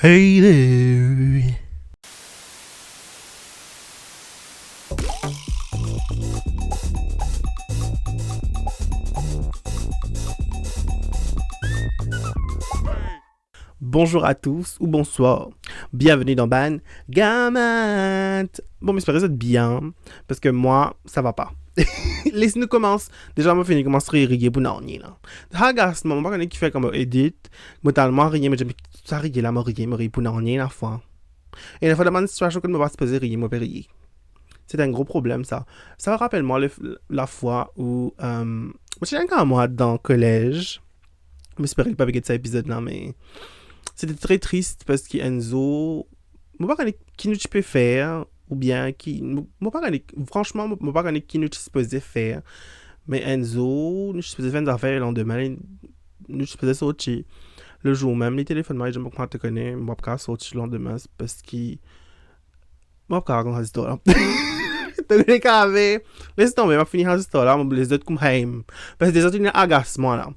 Hey there. Bonjour à tous ou bonsoir. Bienvenue dans Ban Gamat. Bon, j'espère que vous êtes bien parce que moi, ça va pas. Laisse-nous commencer. Déjà, moi, fini commencer à rire pour non, là. Hagas, moi, pas qui fait comme edit. Moi, tellement rire, mais j'aime ça rire là, moi, rire pour non, la fois. Et la fois, dans une situation que je me vais se poser rire, moi, rire. C'est un gros problème, ça. Ça me rappelle, moi, la fois où, j'étais quand moi, dans le collège. J'espère qu'il pas avec cet épisode-là, mais c'était très triste parce qu'Enzo, je ne sais pas qui nous peut faire, ou bien qui, franchement, je ne sais pas qui nous supposé faire, mais Enzo, nous supposé faire des affaires le lendemain, nous supposé sortir le jour même, les téléphones, moi, je ne sais pas comment te connais, je ne peux pas sortir le lendemain parce qu'il, je ne peux pas raconter cette histoire-là. T'as qu'à laisse tomber, on va finir cette histoire-là, on va les autres comme heim. Parce que des autres, il y a un agacement là.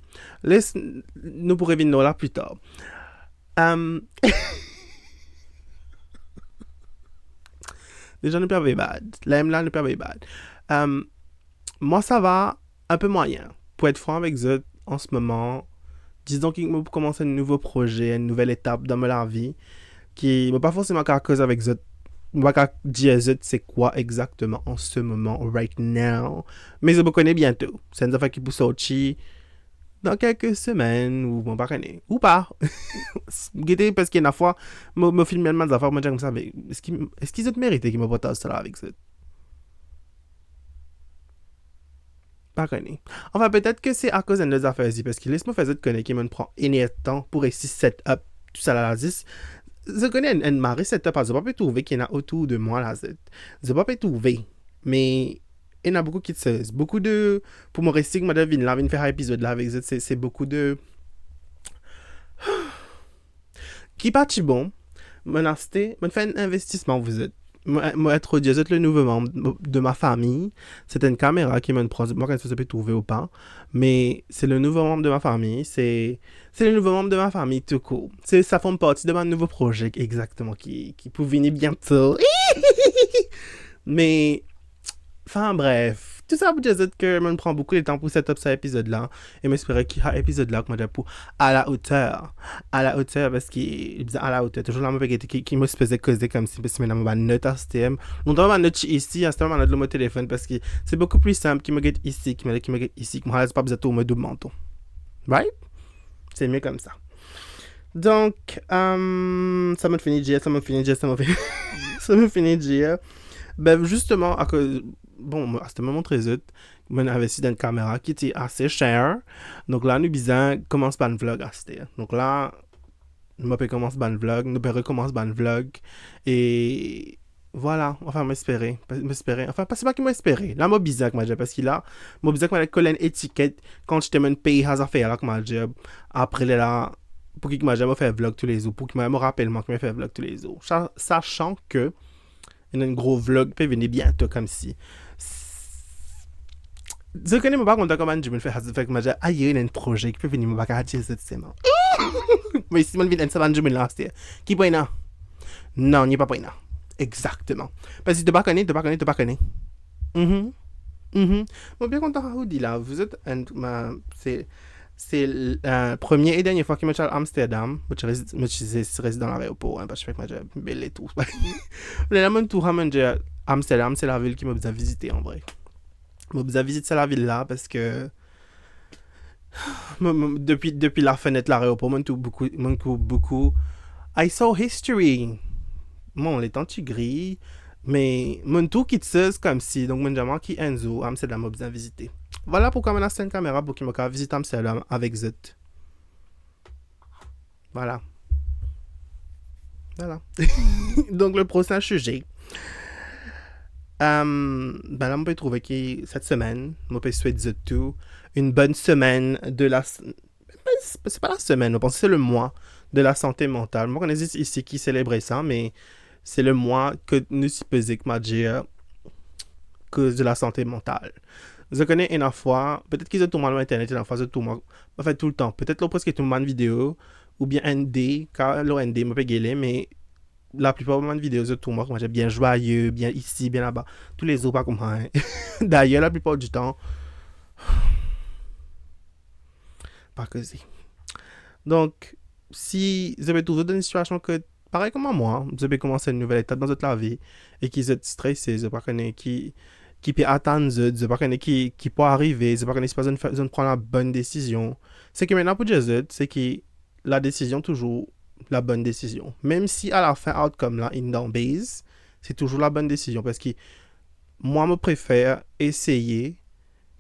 Laisse, nous pourrons venir là plus tard. Déjà, ne pas bad. L'aime là, ne pas bad. Moi, ça va un peu moyen. Pour être franc avec eux, en ce moment, disons qu'il me commence un nouveau projet, une nouvelle étape dans ma vie, qui ne pas forcément qu'à cause avec eux. Je ne vais pas dire c'est quoi exactement en ce moment, right now. Mais je me connais bientôt. C'est une affaire qui peut sortir dans quelques semaines, ou bon, pas connaître. Ou pas. Parce qu'il y a une fois, je filme tellement des affaires, je me dis comme ça, mais est-ce qu'ils ont mérité qu'ils me partagent ça avec ça? Pas connaître. Enfin, peut-être que c'est à cause de nos affaires ici, parce que laisse-moi faire ça de connaître qu'il me prend énormément de temps pour essayer set up tout ça là. Je connais une marée setup, je ne peux pas trouver qu'il y en a autour de moi là. Je ne peux pas trouver. Mais il y en a beaucoup qui se disent. Beaucoup de. Pour me rester, que je viens faire un épisode là avec eux, c'est beaucoup de. Qui partit bon, je fais un investissement, vous êtes. Moi, introduire le nouveau membre de ma famille. C'est une caméra qui me prend. Moi, quand ça peut trouver ou pas. Mais c'est le nouveau membre de ma famille. C'est le nouveau membre de ma famille, tout court. Ça forme partie de mon nouveau projet, exactement, qui peut venir bientôt. Mais, enfin, bref. Tout ça pour dire que je me prends beaucoup de temps pour setup cet épisode-là. Et j'espère qu'il y a un épisode-là que je pour à la hauteur. À la hauteur, parce qu'il disait à la hauteur. Toujours la même qui me faisait causer comme si je me note à STM. Donc, ma note ici, à STM, je note mon téléphone parce que c'est beaucoup plus simple qui me get ici, qui me get ici, qui me reste pas besoin de tout me double menton. Right? C'est mieux comme ça. Donc, ça m'a fini de dire. Ben, justement, à cause. Bon, à ce moment très vite, on avait investi dans une caméra qui était assez chère. Donc là, nous bisons commence par un vlog à c'était. Donc là, nous peut commencer par un vlog, nous peut recommencer par un vlog. Et voilà, enfin, m'espérer. Enfin, c'est pas qu'il m'espérer. Là, moi, bizarre que moi, parce que là, moi, bizarre que moi, collé une étiquette quand je t'ai payé à faire là, que moi, après là, pour qu'il m'a jamais fait vlog tous les jours, pour qu'il me rappelle moi qu'il m'a fait vlog tous les jours. Sachant que il y a un gros vlog peut venir bientôt comme si. Je connais pas comment je me fais avec ma ah il y a un projet qui peut venir me bagarrer cette semaine. Mais si mon vient une semaine je me lance qui peut là. Non, n'y pas là. Exactement. Parce que tu pas connais. Moi bien content vous dit là, vous êtes c'est la première et dernière fois que je suis à Amsterdam. Je reste dans l'aéroport, parce que je fais que je belle et tout. Mais là, mon tour à Amsterdam, c'est la ville qui m'a besoin de visiter en vrai. Je besoin de visiter la ville là parce que depuis la fenêtre de l'aéroport, je beaucoup. I saw history. Bon, les temps tu gris, mais mon tour qui te comme si, donc mon jaman qui Enzo, Amsterdam m'a besoin de visiter. Voilà pourquoi on a une caméra pour qu'il me visite Amsterdam avec Z. Voilà. Donc le prochain sujet. Ben là, on peut trouver que cette semaine, on peut souhaiter tout une bonne semaine de la. C'est pas la semaine, je pense que c'est le mois de la santé mentale. Moi, on existe ici qui célébrait ça, mais c'est le mois que nous supposons que cause de la santé mentale. Je connais une fois, peut-être qu'ils ont tout le monde sur internet, une fois, tout le monde, en fait tout le temps, peut-être là presque tout le monde vidéo, ou bien ND, car le ND m'a pas gueulé, mais la plupart de mes vidéos de tout moi, j'ai bien joyeux, bien ici, bien là-bas. Tous les autres, pas comme ça. D'ailleurs, la plupart du temps, pas que c'est. Donc, si vous avez trouvé dans une situation que, pareil comme moi, vous avez commencé une nouvelle étape dans votre vie et que vous êtes stressé, vous ne savez pas qui peut attendre, vous ne savez pas qui peut arriver, vous ne savez pas si vous prendre la bonne décision. C'est que maintenant, pour Jésus, c'est que la décision, toujours la bonne décision. Même si à la fin, outcome là, in down base, c'est toujours la bonne décision parce que moi, je préfère essayer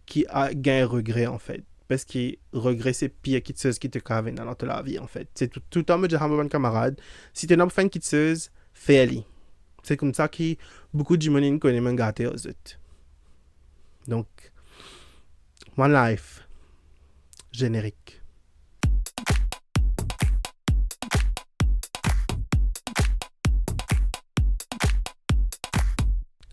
qui a gain regret en fait. Parce que regret, c'est pire que ce qui te cave dans la vie, en fait. C'est tout le temps, me dire à mon camarade, si tu es un fan qui te fais-le. C'est comme ça que beaucoup de gens connaissent mon gâté aux autres. Donc, One Life, générique.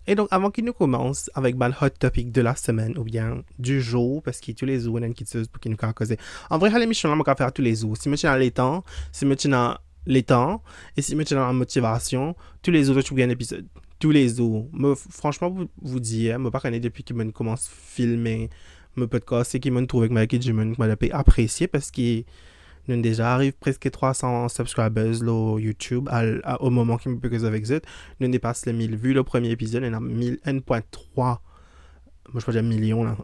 Et donc, avant qu'il nous commence avec le hot topic de la semaine, ou bien du jour, parce qu'il y a tous les jours, il y a une petite pour qu'il nous cause. En vrai, l'émission, on va faire tous les jours. Si je suis dans les temps, si je suis dans les temps, et si je suis dans la motivation, tous les jours, je trouve un épisode. Tous les jours. Franchement, vous dire, je ne sais pas depuis que je commence à filmer mon podcast, c'est qu'il m'a trouvé avec je m'ai apprécié parce qu'il nous déjà arrive presque 300 subscribers sur YouTube au moment qu'il me peut avec eux. Nous dépasse les 1000 vues le premier épisode, on a 1.3. Moi je peux dire millions là.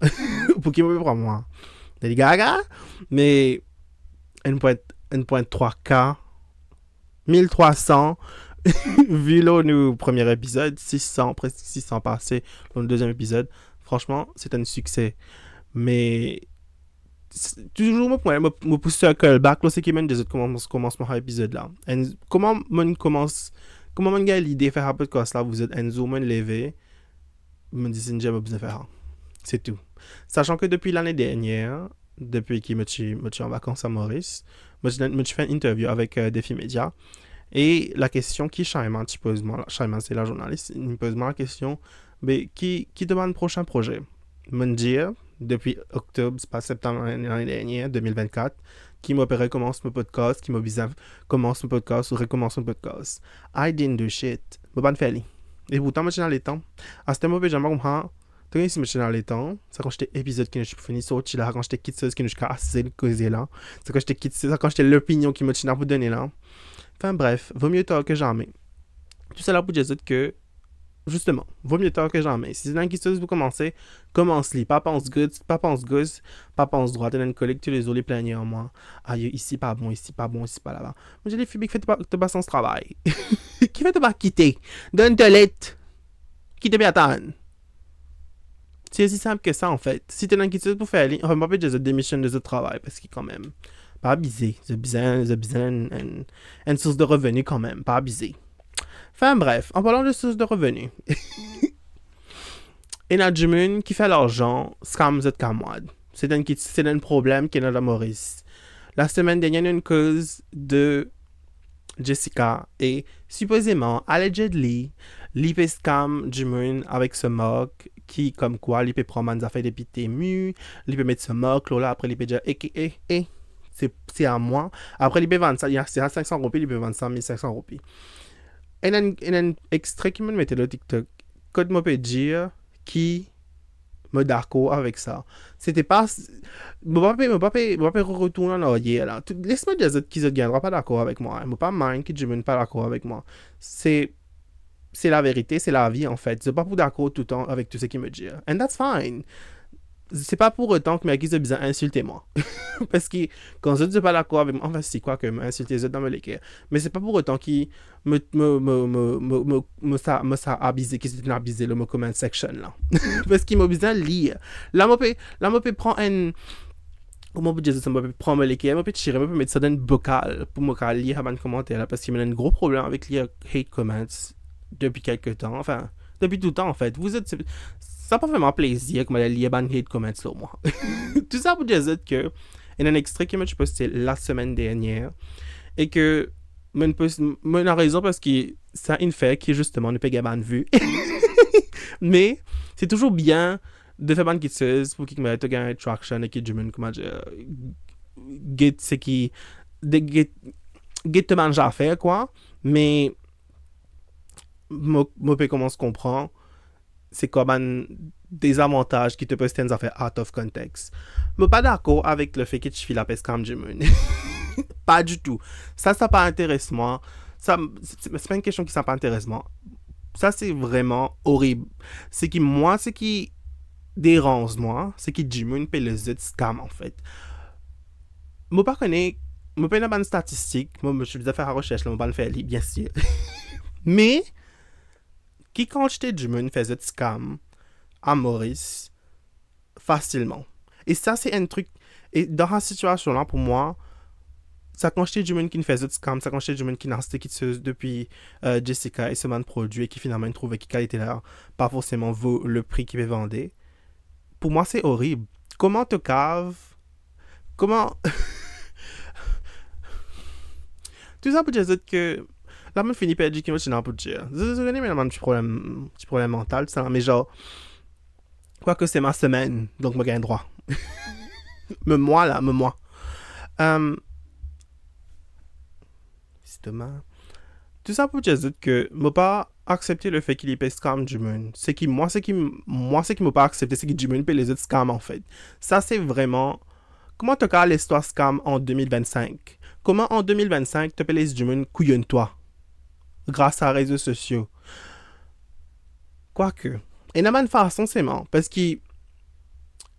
Pour qui me peut prendre moi. Des gaga, mais 1.3K 1300 vues là au premier épisode, 600 presque 600 passés dans le deuxième épisode. Franchement, c'est un succès. Mais toujours me pousser un callback là c'est qui mène des autres commencement à l'épisode là. Comment mon gars l'idée de faire un podcast là vous êtes Enzo me levé me dit c'est jamais besoin de faire. C'est tout. Sachant que depuis l'année dernière, depuis qu'il me suis en vacances à Maurice, me suis fait une interview avec Défi Média et la question qui Shaiman pose moi, Shaiman c'est la journaliste, il me pose la question mais qui demande le prochain projet. Me dire depuis octobre, c'est pas septembre l'année dernière, 2024, qui m'opérait commence mon podcast, qui m'oblige commence mon podcast ou recommence mon podcast. I didn't do shit. Je ne fais pas. Et pourtant, je suis dans les temps. À ce moment-là, je me comprends. Quand je suis dans les temps, c'est quand j'étais épisode qui ne suis fini sorti là, quand j'étais quitté qui ne suis cassé le causé là. C'est quand j'étais quitté, c'est quand j'étais l'opinion qui me tient pour donner là. Enfin bref, vaut mieux tard que jamais. Tout ça là pour dire que justement, vaut mieux tard que jamais. Si c'est dans une question vous commencez, commence-les. Pas pense gauche, pas pense droite. Il y a une collègue, tu les autres les plaigner en moi. Aïe, ici pas bon, ici pas là-bas. Moi, j'ai des filles qui font pas son travail. Qui fait pas quitter. Donne-te lettre. Qui te bien attendre. C'est aussi simple que ça, en fait. Si tu es dans une question pour faire aller, on va pas dire de démission de ce travail, parce qu'il quand même, pas abusé. C'est besoin une source de revenus quand même, pas abusé. Enfin bref, en parlant de sources de revenus, il y a du monde qui fait l'argent, scam cette camouade. C'est un problème qui est dans la Maurice. La semaine dernière, il y a une cause de Jessica et supposément, allegedly, l'IP scam du monde avec ce mock qui, comme quoi, l'IP prend des affaires depuis TMU, l'IP mettre ce mock, là, après l'IP dire, c'est à moi. Après l'IP vendre ça, c'est à 500 roupies, l'IP vendre ça à 1500 roupies. Il y a un extrait qui me mettait le TikTok. Code me peut dire qui me d'accord avec ça. C'était pas. Je ne pas retourner en arrière là. Laisse-moi dire qu'ils ne viendront pas d'accord avec moi. Je ne pas mind qu'ils ne pas d'accord avec moi. C'est la vérité, c'est la vie en fait. Je ne suis pas pour d'accord tout le temps avec tout ce qu'ils me disent. And that's fine. C'est pas pour autant que mes guises besoin d'insulter moi. Parce que quand je ne suis pas d'accord avec moi, enfin c'est quoi que m'insulter les autres dans me l'équerre. Mais c'est pas pour autant qu'ils me abusé, qu'ils sont abusés le comment section là. Parce qu'ils m'ont besoin de lire. Là, je peux prendre un. Comment vous dire ça? Je peux prendre l'équerre, je peux tirer, je peux mettre ça dans une bocal pour me lire un commentaire là. Parce qu'il y a un gros problème avec lire hate comments depuis quelques temps. Enfin, depuis tout le temps en fait. Vous êtes. Ça n'a pas vraiment plaisir que je lis un hate comment sur moi. Tout ça pour dire que il y a un extrait que je posté la semaine dernière et que je a raison parce que ça une fait qui justement ne peut pas de vue. Mais c'est toujours bien de faire une petite chose pour qu'il me ait une traction et qu'il me comment dire get ce qui de get te manger à faire, quoi. Mais, moi, comment se comprend, c'est comme un désavantage qui te peut se affaires out of context. Je suis pas d'accord avec le fait que tu fais la peste comme Jimmy. Pas du tout. Ça pas intéresse moi. C'est pas une question qui ça pas intéresse moi. Ça, c'est vraiment horrible. Ce qui dérange moi, c'est que Jimmy paye les autres scams, en fait. Moi, pas connais, moi, pas une bonne statistique. Moi, je suis déjà fait la recherche, là, moi, pas le faire, bien sûr. Mais, qui quand j'étais Jimmy faisait des scams à Maurice, facilement. Et ça, c'est un truc. Et dans cette situation-là, pour moi, ça quand j'étais du monde qui ne faisait de scam, ça quand j'étais du monde qui n'a resté qui depuis Jessica et ce man produit et qui finalement trouvait qu'il était là, pas forcément vaut le prix qu'il vendait. Pour moi, c'est horrible. Comment te cave? Comment. Tout ça pour dire que. Là, je finis par dire que je suis pour dire. Je connais mais un petit problème mental, ça, mais genre. Quoique c'est ma semaine, donc je gagne droit. Me moi. Euh, Justement. Tout ça pour dire que je pas accepter le fait qu'il y ait scam du monde. C'est qui m'a pas accepté, c'est que du monde paye les autres scams en fait. Ça c'est vraiment. Comment te cas l'histoire scam en 2025? Comment en 2025 te paye les du monde couillonne-toi? Grâce à réseaux sociaux. Quoique. Et n'a pas une façon c'est mort. Parce qu'il.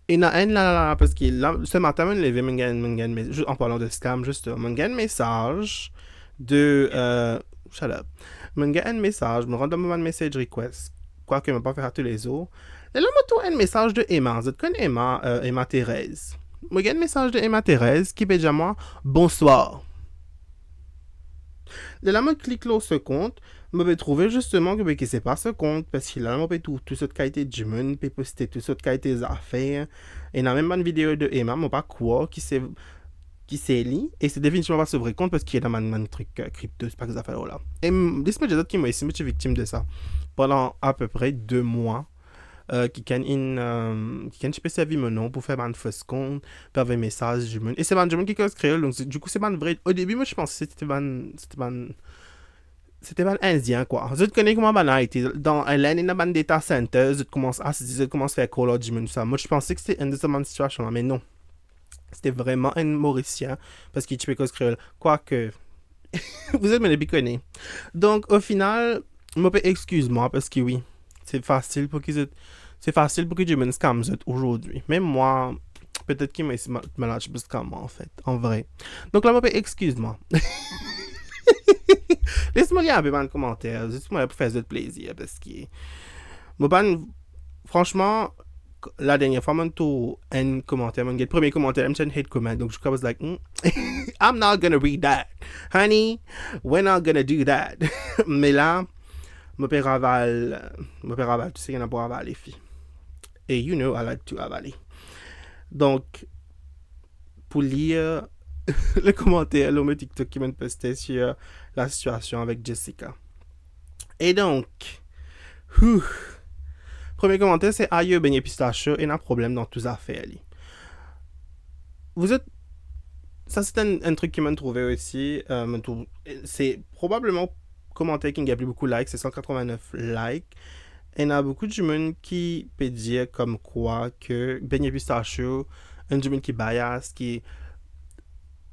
Et n'a un là, parce que là, ce matin, je levé, en parlant de scam, juste, un message de. Shut up. Je un message, me rends dans mon message request. Quoique, je ne pas faire à tous les autres. Et là, je un message de Emma. Vous connaissez Emma, Emma Thérèse. Je un message de Emma Thérèse qui peut dire moi bonsoir. De là, je clique là ce compte. Je vais trouver justement que c'est pas ce compte parce qu'il a un peu tout cette qualité de monde, peut poster toute cette qualité des affaires. Et il y a même une vidéo de Emma, mais pas quoi, qui s'est lit. Et c'est définitivement pas ce vrai compte parce qu'il y a un truc crypto, c'est pas que ça fait là. Et laisse-moi dire qui m'a ici, je suis victime de ça. Pendant à peu près 2 mois. Qui can je peux servir mon nom pour faire un fausse compte, faire des messages du monde. Et c'est un monde qui cause créole, donc du coup c'est un vrai. Au début, moi je pensais que c'était pas indien quoi. Je te connais comment ça été dans l'un des data centers, je commence à faire call out du monde ça. Moi je pensais que c'était une de ces situations là, mais non. C'était vraiment un Mauricien parce qu'il peut cause créole. Quoique vous êtes me connais. Donc au final, excuse-moi parce que oui, c'est facile pour qu'ils c'est facile pour que je me scam aujourd'hui. Même moi, peut-être qu'il m'a malade plus scam moi en fait, en vrai. Donc là, excuse-moi. Laisse-moi lire un peu dans les commentaires, laisse-moi pour faire de plaisir parce que franchement, la dernière fois, j'ai un commentaire, le premier commentaire, j'ai un hate comment, donc je was like, I'm not gonna read that. Honey, we're not gonna do that. Mais là, mon père avale, tu sais qu'il y en a pour avaler, filles. Et you know, I like to avaler. Donc, pour lire le commentaire, le TikTok qui m'a posté sur la situation avec Jessica. Et donc, premier commentaire, c'est aïe, beignet pistache, et un problème dans toutes les affaires. Vous êtes. Ça, c'est un truc qui m'a trouvé aussi. C'est probablement commentaire qui n'a plus beaucoup de likes, c'est 189 likes. Et il y a beaucoup de gens qui peuvent dire comme quoi que beignet pistache, un monde qui bias, qui.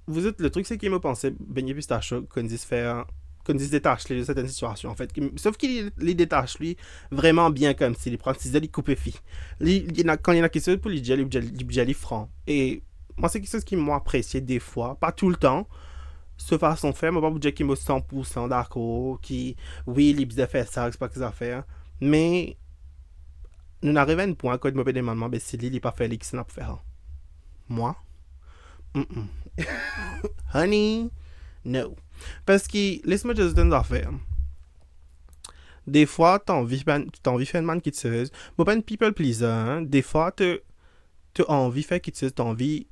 Vous êtes le truc, c'est qu'il me pensait beignet pistache, qu'on dit se détache de certaines situations en fait. Sauf qu'il les détache lui vraiment bien comme s'il les prend ses ailes, il coupe les filles. Quand il y en a qui se pour lui dire, il franc. Et moi, c'est quelque chose qui m'a apprécié des fois, pas tout le temps. Ce façon de faire, moi, pas vous dire qu'il me 100% d'accord, qui, oui, il bien faire ça, c'est pas que ça faire. Mais, nous arrivons à un point quand il me fait des demandements, ben, c'est lui, il n'est pas fait, il n'a pas fait. Moi? Honey, no. Parce que, laisse-moi juste dire une affaire. Des fois, t'as envie de faire une man qui te seuse. Moi, pas une people pleaser, hein. Des fois, t'as envie de faire qui te seuse, t'as envie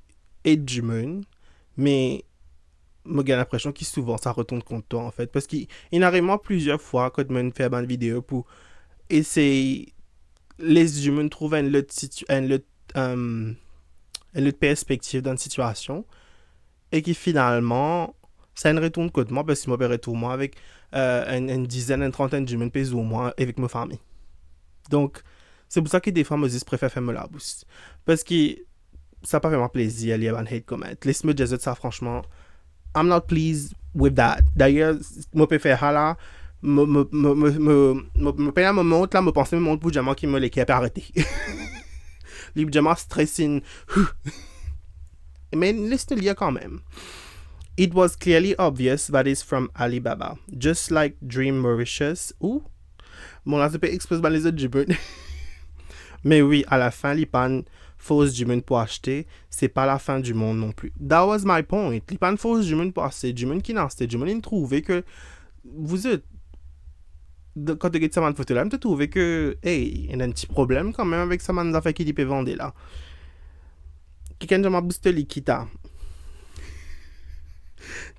d'être du monde. Mais, moi, j'ai l'impression que souvent, ça retourne contre toi, en fait. Parce qu'il arrive plusieurs fois quand je fais une vidéo pour essayer les humains trouver une autre perspective dans une situation. et qui finalement, ça ne retourne que de moi, parce que je m'opérais tout moi avec une dizaine, une trentaine de pays au moins avec ma famille. Donc, c'est pour ça que des fois, je préfère faire me la boost. Parce que ça n'a pas vraiment plaisir, il y a un hate comment. Laisse-moi dire ça, franchement. I'm not pleased with that. D'ailleurs, je peux faire ça là. Me peine à me montre là, me penser me montre pour jamais qui me l'équipe arrêter. Les jamais stressing. Mais laisse-le lire quand même. It was clearly obvious that it's from Alibaba. Just like Dream Mauritius. Ou? Bon, là, c'est pas expose dans les autres du bon. Mais oui, à la fin, l'IPAN fausse du monde pour acheter, c'est pas la fin du monde non plus. That was my point. L'IPAN fausse du monde pour acheter, du monde qui n'a acheté, du monde qui trouve que vous êtes. Quand tu regardes ça, photo là, tu trouves que, hey, il y a un petit problème quand même avec ça, man, affaires qui peut vendre là. Quelqu'un m'a boosté l'équita.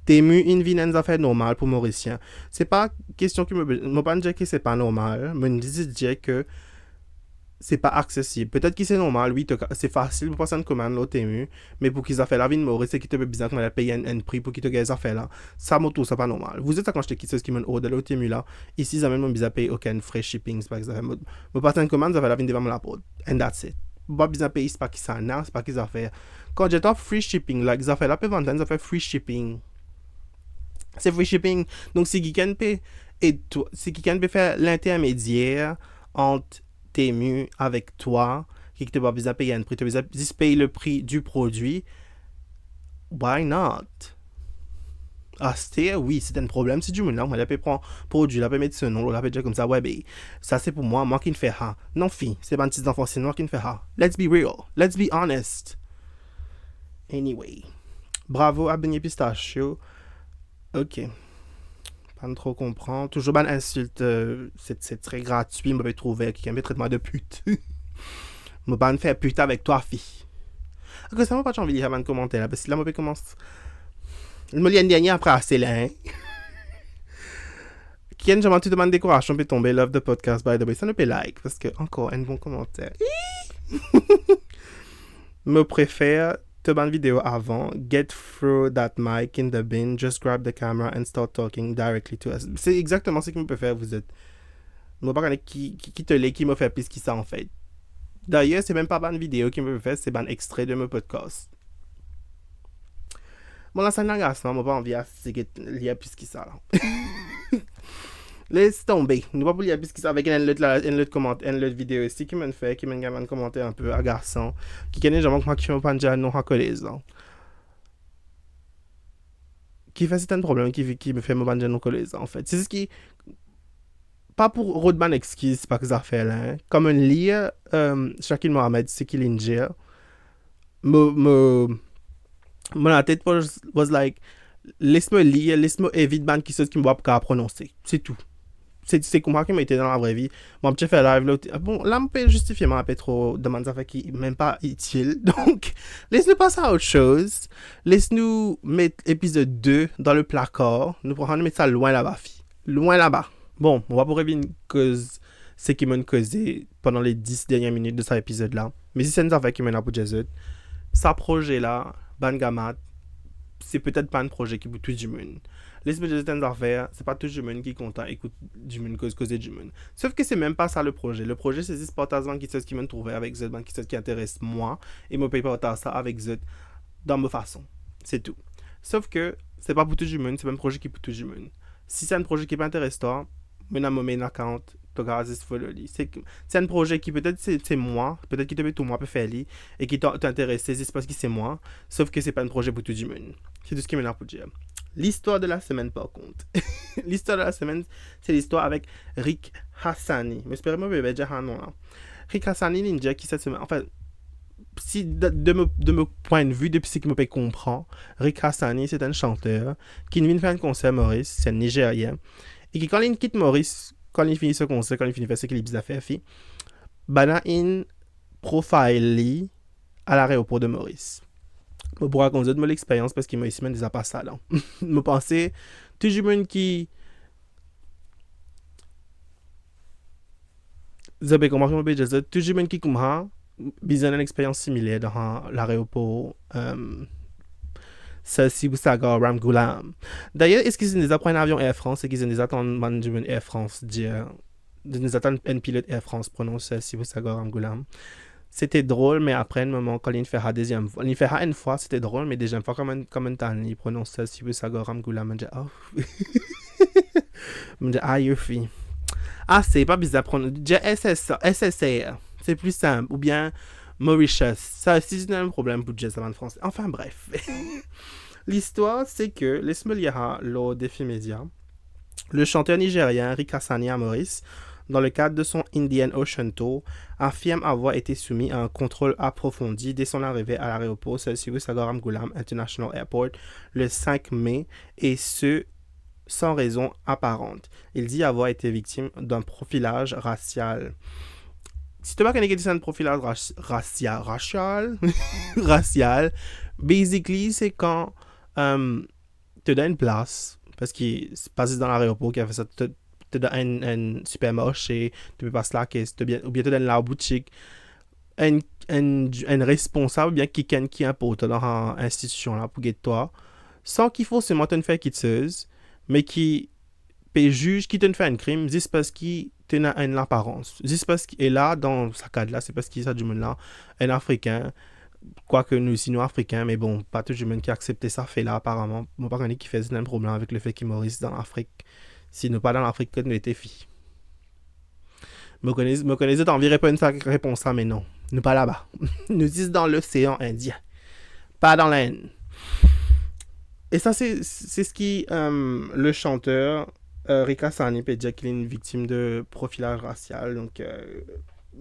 Temu une vie une affaire normale pour Mauricien. C'est pas question que me pas dire que c'est pas normal, mais me dire que c'est pas accessible. Peut-être que c'est normal, oui, c'est facile pour passer une commande là au Temu, mais pour qu'ils aient fait la vie de Maurice, c'est qu'il te bizarre qu'on a payé un prix pour qu'ils te gagnent affaires là. Ça moto, c'est pas normal. Vous êtes quand je te quitte ce qui m'a order là au Temu là, ici ça même mon bizarre payer aucun frais shipping, par exemple. Me passer une commande, ça va la vie devant me la porte. And that's it. Pas besoin de payer, c'est pas qui ça n'a, c'est pas qu'ils affaires. Quand j'ai top free shipping, là, ils affaires là, peut vendre, ils affaires free shipping. C'est free shipping. Donc, si quelqu'un peut, et toi, si quelqu'un peut faire l'intermédiaire entre Temu avec toi, qui te va besoin payer un prix, tu as besoin payer le prix du produit, why not? Ah, c'était, oui, c'est un problème, c'est du monde là, on peut prendre produit, là, peut mettre ce nom, là, peut dire comme ça, ouais, ben, ça c'est pour moi qui ne fais ça. Non, fille, c'est pas un petit enfant, c'est moi qui ne fais ça. Let's be real, let's be honest. Anyway, bravo à Beignet Pistachio. Ok. Pas trop comprendre. Toujours bonne insulte. C'est très gratuit. Je vais trouver quelqu'un qui traite moi de pute. Je vais pas faire pute avec toi, fille. Ok, ça m'a pas envie de lire un commentaire là. Parce que là, je commence. Je me lis une dernière après assez là. Hein. Qui je m'en te demande décoration peut tomber. Love the podcast, by the way. Ça ne peut like. Parce que, encore, un bon commentaire. Me préfère. Ban vidéo avant, get through that mic in the bin, just grab the camera and start talking directly to us. C'est exactement ce que me peut faire, vous êtes. Je ne sais pas qui te l'est, qui m'a fait plus qui ça en fait. D'ailleurs, c'est même pas ban vidéo qui me peut faire, c'est ban extrait de mon podcast. Bon, là, ça n'agace, je n'ai pas envie de lire plus qui ça. Laisse tomber. Nous pas pour lire plus qui ça avec une autre vidéo ici qui m'a fait, qui m'a gagné un commentaire un peu agaçant, qui connaît jamais moi qui m'a pas déjà non racolé ça. Qui fait c'est un problème qui me fait me banger non collé ça en fait. C'est ce qui pas pour Rodman excuse pas que ça fait là. Hein. Comme un lire Shakil Mohamed c'est qu'il injure. La tête was like laisse-moi lire, laisse-moi éviter ban qui chose qui me va pas prononcer. C'est tout. C'est comme ça qui m'a été dans la vraie vie. Mon petit fait live là. Bon, là, je peux justifier un peu trop de affaires qui même pas utile. Donc, laisse-nous passer à autre chose. Laisse-nous mettre l'épisode 2 dans le placard. Nous pourrons mettre ça loin là-bas, fille. Loin là-bas. Bon, on va pour revenir une cause. C'est qui m'a causé pendant les 10 dernières minutes de cet épisode-là. Mais si c'est une affaire qui m'a pour Jésus, ce projet-là, Bangamat, c'est peut-être pas un projet qui bout tout du monde. Laisse-moi dire certaines affaires, c'est pas tout le monde qui est content, écoute du monde, cause du monde. Sauf que c'est même pas ça le projet. Le projet, c'est ce partager qui qui me trouver avec Z, qui intéresse moi, et me paye partager ça avec Z dans ma façon. C'est tout. Sauf que c'est pas pour tout le monde, c'est pas un projet qui est pour tout le monde. Si c'est un projet qui m'intéresse toi, maintenant me un account, c'est un projet qui peut-être c'est moi, peut-être qui te met tout moi peut faire lui et qui t'intéresse, c'est parce que c'est moi, sauf que c'est pas un projet pour tout le monde. C'est tout ce qui m'énerve pour dire. L'histoire de la semaine par contre. L'histoire de la semaine, c'est l'histoire avec Rick Hassani. Mais j'espère que je vais dire un nom là. Rick Hassani, ninja qui cette semaine, en fait, si de mon point de vue, depuis ce qu'il me peut comprendre, Rick Hassani, c'est un chanteur qui vient faire un concert Maurice, c'est un Nigérien, et qui quand il quitte Maurice, quand il finit ce concert, quand il finit de faire ce qu'il a besoin de faire, bana in profile à l'aéroport de Maurice. Je pourrais raconter de mon expérience parce qu'il m'a ici même des passades. Je pensais, tout le monde qui. Vous avez compris, tout le monde qui comprend, besoin d'une expérience similaire dans l'aéroport. Ceci vous saga Ramgoolam. D'ailleurs, est-ce qu'ils ont déjà pris un avion Air France et qu'ils ont déjà attendu management Air France dire de nous attendre un pilote Air France prononce ceci vous saga Ramgoolam. C'était drôle, mais après un moment, quand il fait la deuxième fois, il fait une fois, c'était drôle, mais deuxième fois, comme un temps, il prononce ceci vous saga Ramgoolam. Je dis, oh. Je dis, ah, fille. Ah, c'est pas bizarre prononcer. Je dis, SSR. C'est plus simple. Ou bien Mauritius. Ça aussi, c'est un problème pour Jess en français. Enfin, bref. L'histoire, c'est que, laisse-moi lire le défi média. Le chanteur nigérien Rika Sani à Maurice, dans le cadre de son Indian Ocean Tour, affirme avoir été soumis à un contrôle approfondi dès son arrivée à l'aéroport Celsius Sagar Ramgoolam International Airport le 5 mai, et ce, sans raison apparente. Il dit avoir été victime d'un profilage racial. Si tu ne connais pas un profilage racial, basically, c'est quand tu donnes une place, parce qu'il se passe dans l'aéroport qui a fait ça, tu donnes un supermarché, tu peux pas slacker, ou bien tu donnes la boutique, un responsable, bien quelqu'un qui importe dans l'institution là pour guider toi, sans qu'il faut seulement te faire quitteuse, mais qui peut juge qui te fait un crime, juste parce qu'il a une apparence. Juste parce qu'il est là, dans ce cas-là, c'est parce qu'il est du monde là, un Africain, quoique nous sinon Africains, mais bon, pas tout le monde qui a accepté ça fait là apparemment. Mon parent qui fait un problème avec le fait qu'il Maurice dans l'Afrique. Si nous pas dans l'Afrique, que nous étions filles. Me connaissez environ pas une réponse ça, mais non. Nous pas là-bas. Nous sommes dans l'océan Indien. Pas dans l'Inde. Et ça, c'est ce qui, le chanteur Rika Sani peut dire qu'il est une victime de profilage racial. Donc,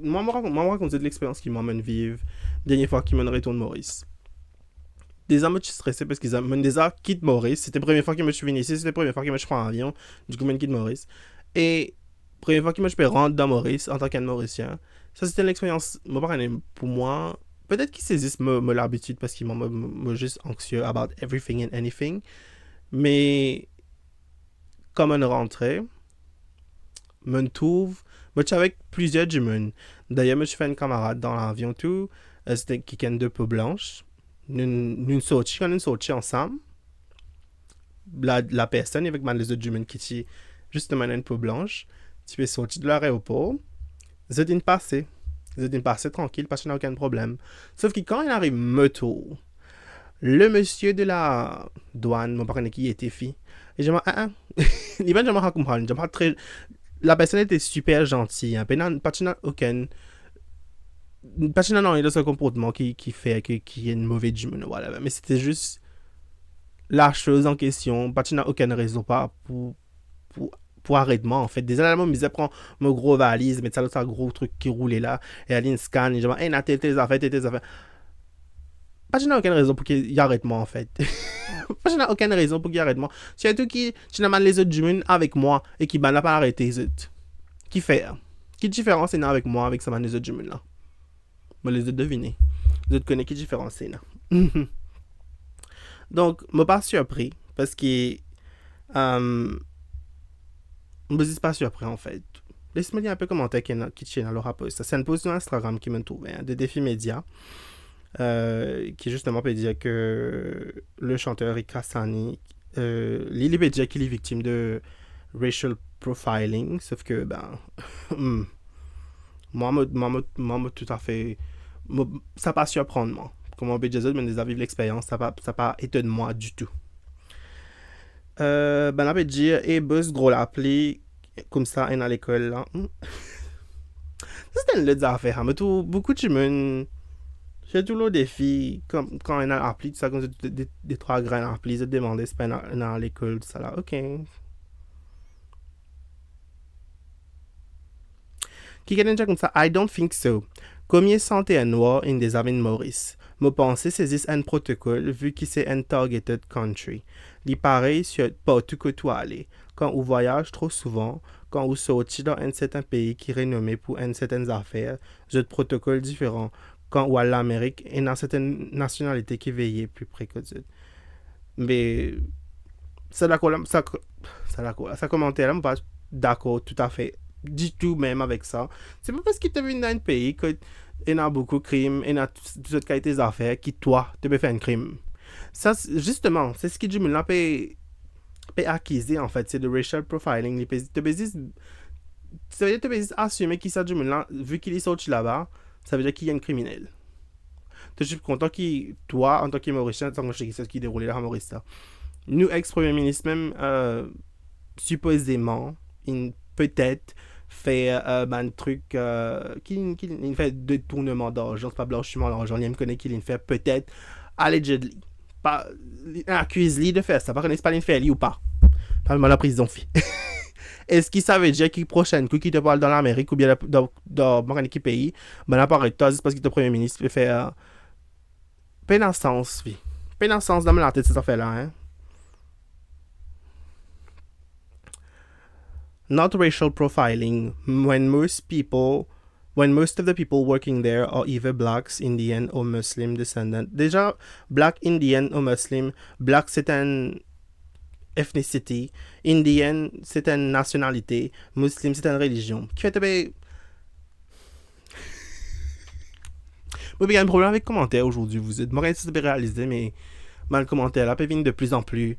moi, je raconte de l'expérience qu'il m'emmène vivre. Dernière fois qu'il m'en retourne Maurice. Déjà, je suis stressé parce qu'ils m'ont déjà quitté Maurice. C'était la première fois que je suis venu ici. C'était la première fois que je prends un avion. Du coup, je quitte Maurice. Et la première fois que je peux rentrer dans Maurice en tant qu'un Mauricien. Ça, c'était une expérience, pour moi. Peut-être qu'ils saisissent l'habitude parce qu'ils m'ont juste anxieux about everything and anything. Mais comme on rentrait, je trouve, je suis avec plusieurs du monde. D'ailleurs, je suis fait une camarade dans l'avion tout. C'était quelqu'un de peau blanche. Nous sortions ensemble. La personne avec les autres du monde qui était justement une peau blanche. Tu peux sortir de l'aéroport. Vous êtes passé. Vous êtes passé tranquille parce qu'il n'y a aucun problème. Sauf que quand il arrive moto, le monsieur de la douane, mon parent qui était fille, et je me dis, il va jamais comprendre. La personne était super gentille. Pas aucun. Pas de ce comportement qui fait qu'il y a une mauvaise humeur. Voilà. Mais c'était juste la chose en question. Pas aucune raison pour arrêtement en fait. Déjà, je me prends mon gros valise, mais ça un gros truc qui roulait là, et elle scan, et je me dis, hey, tes affaires. Pas aucune raison pour qu'il y ait arrêtement en fait. Pas aucune raison pour qu'il y ait arrêtement. Surtout que tu n'as les autres du monde avec moi et qui n'a pas arrêté les autres. Qui fait? Quelle différence c'est avec moi, avec ça, les autres du monde là? Je les ai devinés. Les autres connaissent quelle différence c'est là. Donc, je ne suis pas surpris parce que. Je ne suis pas surpris en fait. Laisse-moi dire un peu commentaire qui tient dans le rapport. C'est une post sur Instagram qui m'a trouvé, de défi média, qui justement peut dire que le chanteur Rika Sani, il peut dire qu'il est victime de racial profiling, sauf que, moi, tout à fait, ça pas surprendre moi. Comme on peut dire, mais déjà vivre l'expérience, ça pas étonne moi du tout. On peut dire, et boss gros l'appli, comme ça, et dans l'école là. C'est une autre affaire, mais tout, beaucoup de monde, j'ai tout le défi, comme quand on a l'appli, tout ça, comme des 3 grains d'appli, je demandais, c'est pas dans l'école, tout ça là, ok. Qui gagne déjà comme ça, I don't think so. Combien santé un noir in des amis de Maurice? Je pense c'est un protocole vu que c'est un targeted country. Il pareil sur partout que tu aller. Quand on voyage trop souvent, quand on sortit dans un certain pays qui est renommé pour une certaine affaire, j'ai de protocole différent. Quand on à l'Amérique et dans certaines nationalités qui veillent plus près que ça. Mais ça commentaire là, je suis pas d'accord tout à fait du tout même avec ça. C'est pas parce que tu es dans un pays que il y a beaucoup de crimes, il y a toutes sortes de qualités d'affaires qui, toi, tu peux faire un crime. Ça, justement, c'est ce qui du moulin peut acquiser, en fait. C'est le racial profiling. Les pays, ça veut dire que tu peux assumer qu'il s'agit du moulin, vu qu'il est sorti là-bas, ça veut dire qu'il y a un criminel. Je suis content que toi, en tant que Mauricien, tant que je sais ce qui déroulait là à Maurice, nous, ex-premier ministre, même supposément, il peut-être fait un truc qu'il fait détournement d'argent, c'est pas blanchiment d'argent, il me connaît qu'il fait peut-être allegedly. Pas, accuse-lui de faire ça, par contre, c'est pas une fait ou pas. Pas mal la prison fille. Est-ce qu'il savait déjà qu'il prochaine coup qui te parle dans l'Amérique ou bien dans quel pays, ben là, pareil, toi, c'est parce que le premier ministre fait pénitence, vie. Pénitence dans la tête, cette affaire-là, hein. Not racial profiling when most of the people working there are either blacks, Indian or Muslim descendants. Déjà, black, Indian ou Muslim, black c'est une ethnicity, Indian c'est une nationalité, Muslim c'est une religion. Qui fait ben... Moi, il y a un problème avec les commentaires aujourd'hui. Vous êtes moins réalisé, mais mal commentaire là peut venir de plus en plus.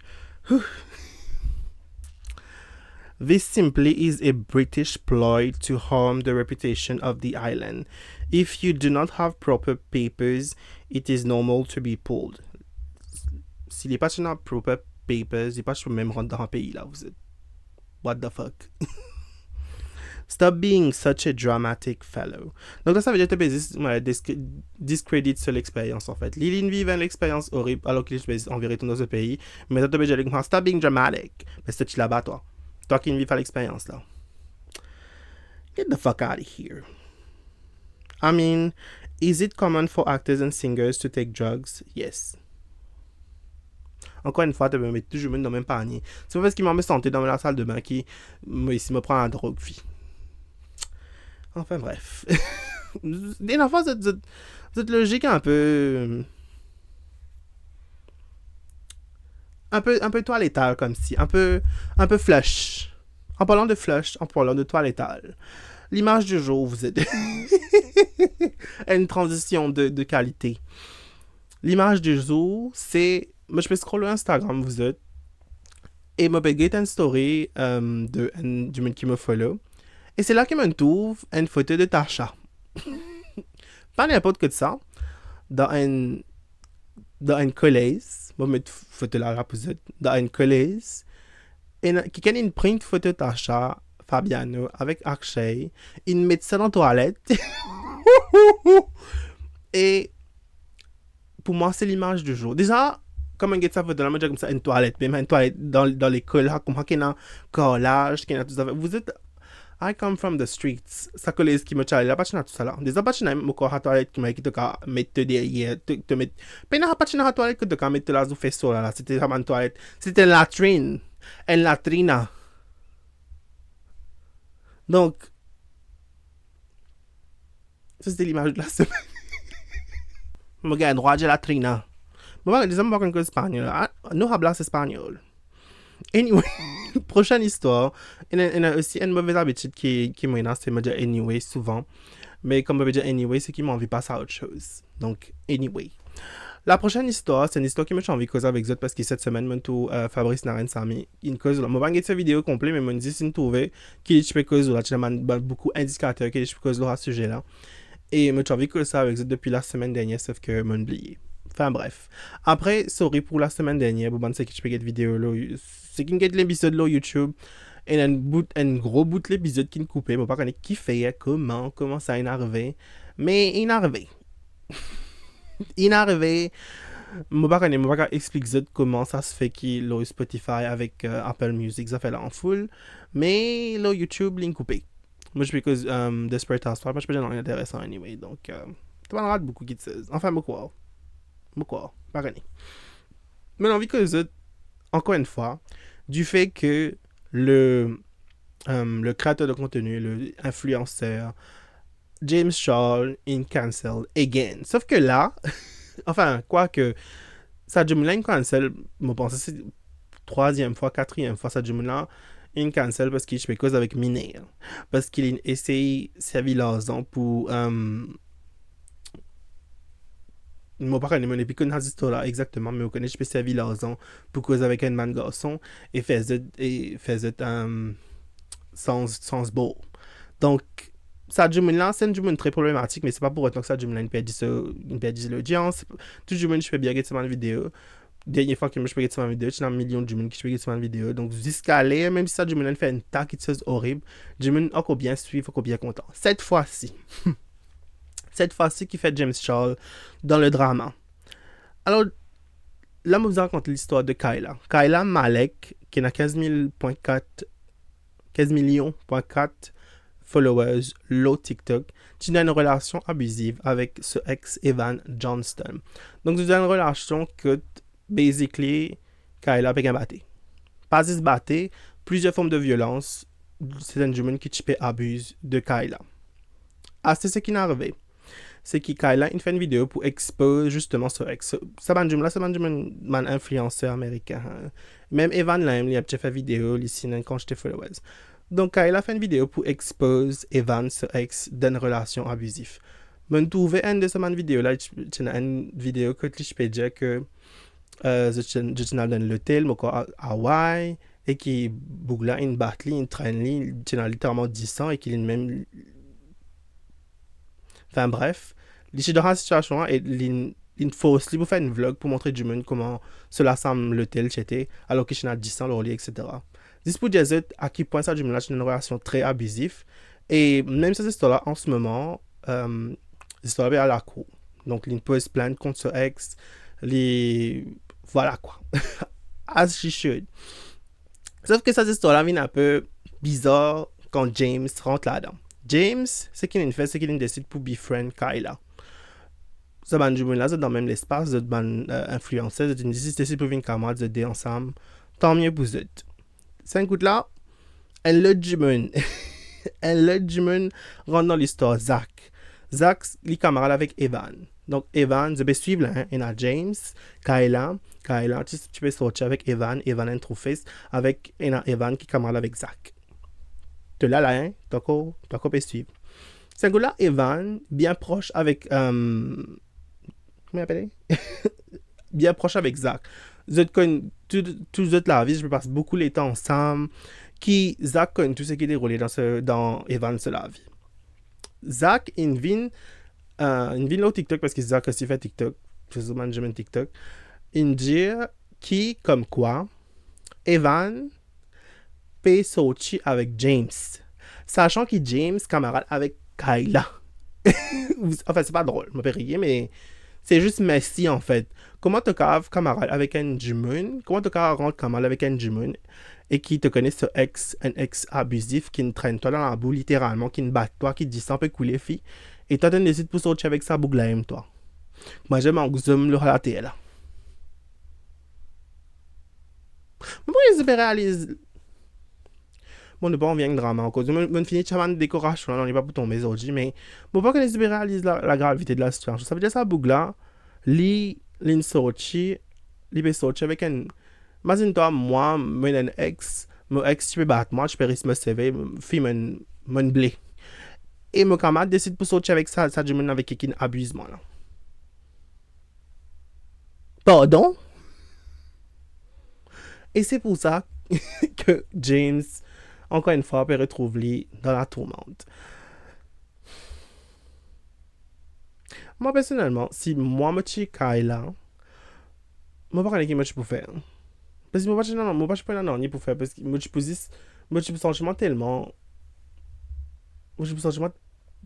This simply is a British ploy to harm the reputation of the island. If you do not have proper papers, it is normal to be pulled. Si les personnes n'ont proper papers, les personnes même rentrer dans un pays là, vous êtes. What the fuck? Stop being such a dramatic fellow. Donc là, ça veut dire que tu discrédite sur l'expérience en fait. Lily vit une expérience horrible alors qu'il est en vérité dans ce pays. Mais ça te veut dire stop being dramatic. Mais c'est tu là-bas toi. Toi qui ne vis pas l'expérience là. Get the fuck out of here. I mean, is it common for actors and singers to take drugs? Yes. Encore une fois, tu me mets toujours dans le même panier. C'est pas parce qu'il m'a mis santé dans la salle de bain qui me prend la drogue, fille. Enfin bref. Des enfants, cette logique un peu toilettage comme si, un peu flush. En parlant de flush, en parlant de toilettage. L'image du jour, vous êtes une transition de qualité. L'image du jour, c'est moi je peux scroller Instagram, vous êtes et me get une story du monde qui me follow et c'est là qu'il me trouve une photo de Tasha. Pas n'importe que de ça, dans un collège. Bon, mettre photo là, vous êtes dans un collège. Et quelqu'un a une print photo de Tasha, Fabiano, avec Akshay. Il met ça dans la toilette. Et pour moi, c'est l'image du jour. Déjà, comme on get ça photo là, moi, j'ai comme ça une toilette. Même une toilette dans l'école, comme qu'il y a un collage, qu'il y a tout ça. Vous êtes. I come from the streets. Ça collège qui me challenge. La pachina tout ça là. Des apachina me ko ha toilette qui m'a qui te ka mettre derrière te mettre. Mais na pachina ha toilette que te ka mettre là sous faisceau là. C'était vraiment une toilette. C'était une latrine. Une latrina. Donc ça c'était l'image de la semaine. Me gagne droit de latrina. Bon, des hommes parlent espagnol. Nous hablamos espagnol. Anyway, prochaine histoire. Il y a aussi une mauvaise habitude qui m'énerve, c'est de dire anyway souvent. Mais comme je veux dire anyway, c'est qu'il m'a envie de passer à autre chose. Donc, anyway. La prochaine histoire, c'est une histoire qui m'a envie de causer avec eux parce que cette semaine, je Fabrice Naren Sami. Une cause là. Je vais pas cette vidéo complète, mais je me dis si je trouve qu'il je peux causer là. Tu as beaucoup d'indicateurs que je peux causer à ce sujet là. Et je envie de causer ça avec eux depuis la semaine dernière, sauf que je m'ai oublié. Enfin bref. Après, sorry pour la semaine dernière, bon, c'est que je peux get vidéo là. C'est qu'il y a l'épisode là YouTube. Et un gros bout de l'épisode qui est coupé. Je ne sais pas qui fait, comment ça est arrivé. Mais il est arrivé. Il est arrivé. Je ne sais pas expliquer comment ça se fait qu'il a Spotify avec Apple Music, ça fait là en full. Mais là, YouTube, il est coupé. Moi, je suis cause Desperate Housewives. Moi, je peux dire rien intéressant anyway. Donc, tu vas en beaucoup qui te disent. Enfin, beaucoup, pas rien. Mais j'ai envie que vous encore une fois, du fait que le créateur de contenu, le influenceur, James Charles, in cancel again. Sauf que là, enfin, quoique, Sadio Moulin cancel, je pense que c'est troisième fois, quatrième fois, Sadio Moulin in cancel parce qu'il fait cause avec Miner. Parce qu'il essaye sa vie pour Moi, pas connais mon épi connais cette histoire-là exactement, mais on connaît, je peux servir l'argent pour cause avec un man garçon et faisait sans beau. Donc, ça là, c'est une Jumun très problématique, mais c'est pas pour autant que ça Jumun une perdue l'audience. Tout Jumun, je fais bien regarder ma vidéo. Dernière fois que je peux regarder ma vidéo, j'ai un million de Jumun qui je peux regarder ma vidéo. Donc, jusqu'à aller, même si ça Jumun fait une tac qui est horrible, Jumun encore bien suivre, encore bien content. Cette fois-ci, qui fait James Charles dans le drama. Alors, là, je vous raconte l'histoire de Kyla. Kyla Malek, qui a 15 millions.4 followers, low TikTok, qui a une relation abusive avec ce ex Evan Johnston. Donc, c'est une relation que, basically, Kyla a battu. Pas se battre, plusieurs formes de violence, c'est un humain qui abuse de Kyla. C'est ce qui est arrivé. C'est que Kyla a fait une vidéo pour exposer justement ce ex. C'est un influenceur américain. Même Evan Lam, il a fait une vidéo ici quand j'étais followers. Donc Kyla a fait une vidéo pour exposer Evan, ce ex, d'une relation abusive. Je trouvais une de ces vidéos là, c'est une vidéo que je peux dire que je suis dans l'hôtel, à Hawaï, et qui bougla une battle, une traîne, il a littéralement 10 ans et qu'il est même. Enfin bref, je suis dans la situation et il faut aussi faire une vlog pour montrer du monde comment cela semble l'hôtel j'étais alors que je suis à 10 ans, le lit, etc. C'est pour dire à quel point ça du monde c'est une relation très abusive et même cette histoire-là en ce moment, l'histoire est à la cour. Donc il pose plainte contre ce ex, voilà quoi. As she should. Sauf que cette histoire-là vient un peu bizarre quand James rentre là-dedans. James, ce qu'il fait, c'est qu'il décide pour befriend Kyla. Ce ban-là, c'est dans le même espace, c'est influenceur, c'est une décision pour venir camarade, c'est ensemble. Tant mieux pour eux. C'est un coup là, elle le Jumun. Elle le Jumun rentre dans l'histoire. Zach, il est camarade avec Evan. Donc, Evan, je vais suivre là, il y a James, Kyla, tu peux sortir avec Evan and Trueface, avec Evan qui est camarade avec Zach. De là, hein, t'as encore pu suivre. C'est un gars-là, Evan, bien proche avec. Comment il appelle? Bien proche avec Zach. Tous autres la vie, je passe beaucoup de temps ensemble. Zach connaît tout ce qui est déroulé dans Evan de la vie. Zach, il vient au TikTok parce que Zach aussi fait TikTok. C'est souvent je TikTok. Il dit comme quoi, Evan peut sortir avec James. Sachant que James, camarade avec Kyla. En fait, c'est pas drôle, je me fais rire, mais c'est juste merci en fait. Comment tu as camarade avec un Jumun? Comment tu as rentré camarade avec un Jumun et qui te connaît un ex abusif qui ne traîne toi dans la boue littéralement, qui ne bat toi, qui te dit ça un peu couler fille, et toi tu décides pour sortir avec sa boucle là, toi. Moi j'aime en zoom le relater là. Mais pourquoi ils se réalisent? Bon, ne pas en vient de drama encore. Je finis de décoration, on n'est pas pour tomber aujourd'hui, mais bon, pas que les réalisent la gravité de la situation. Ça veut dire ça, Bougla, peut sortir avec un. Imagine-toi, moi, mon ex, tu peux battre moi, je peux risquer me CV, faire mon blé. Et mon camarade décide pour sortir avec ça du monde avec qui abuse moi, là. Pardon? Et c'est pour ça que James, encore une fois, peut retrouver dans la tourmente. Moi, personnellement, si moi, je suis Kyla, je ne sais pas ce que je peux faire. Parce que moi, je ne sais pas ce pour faire. Parce que moi, je suis sentiment tellement. Moi, je suis sentiment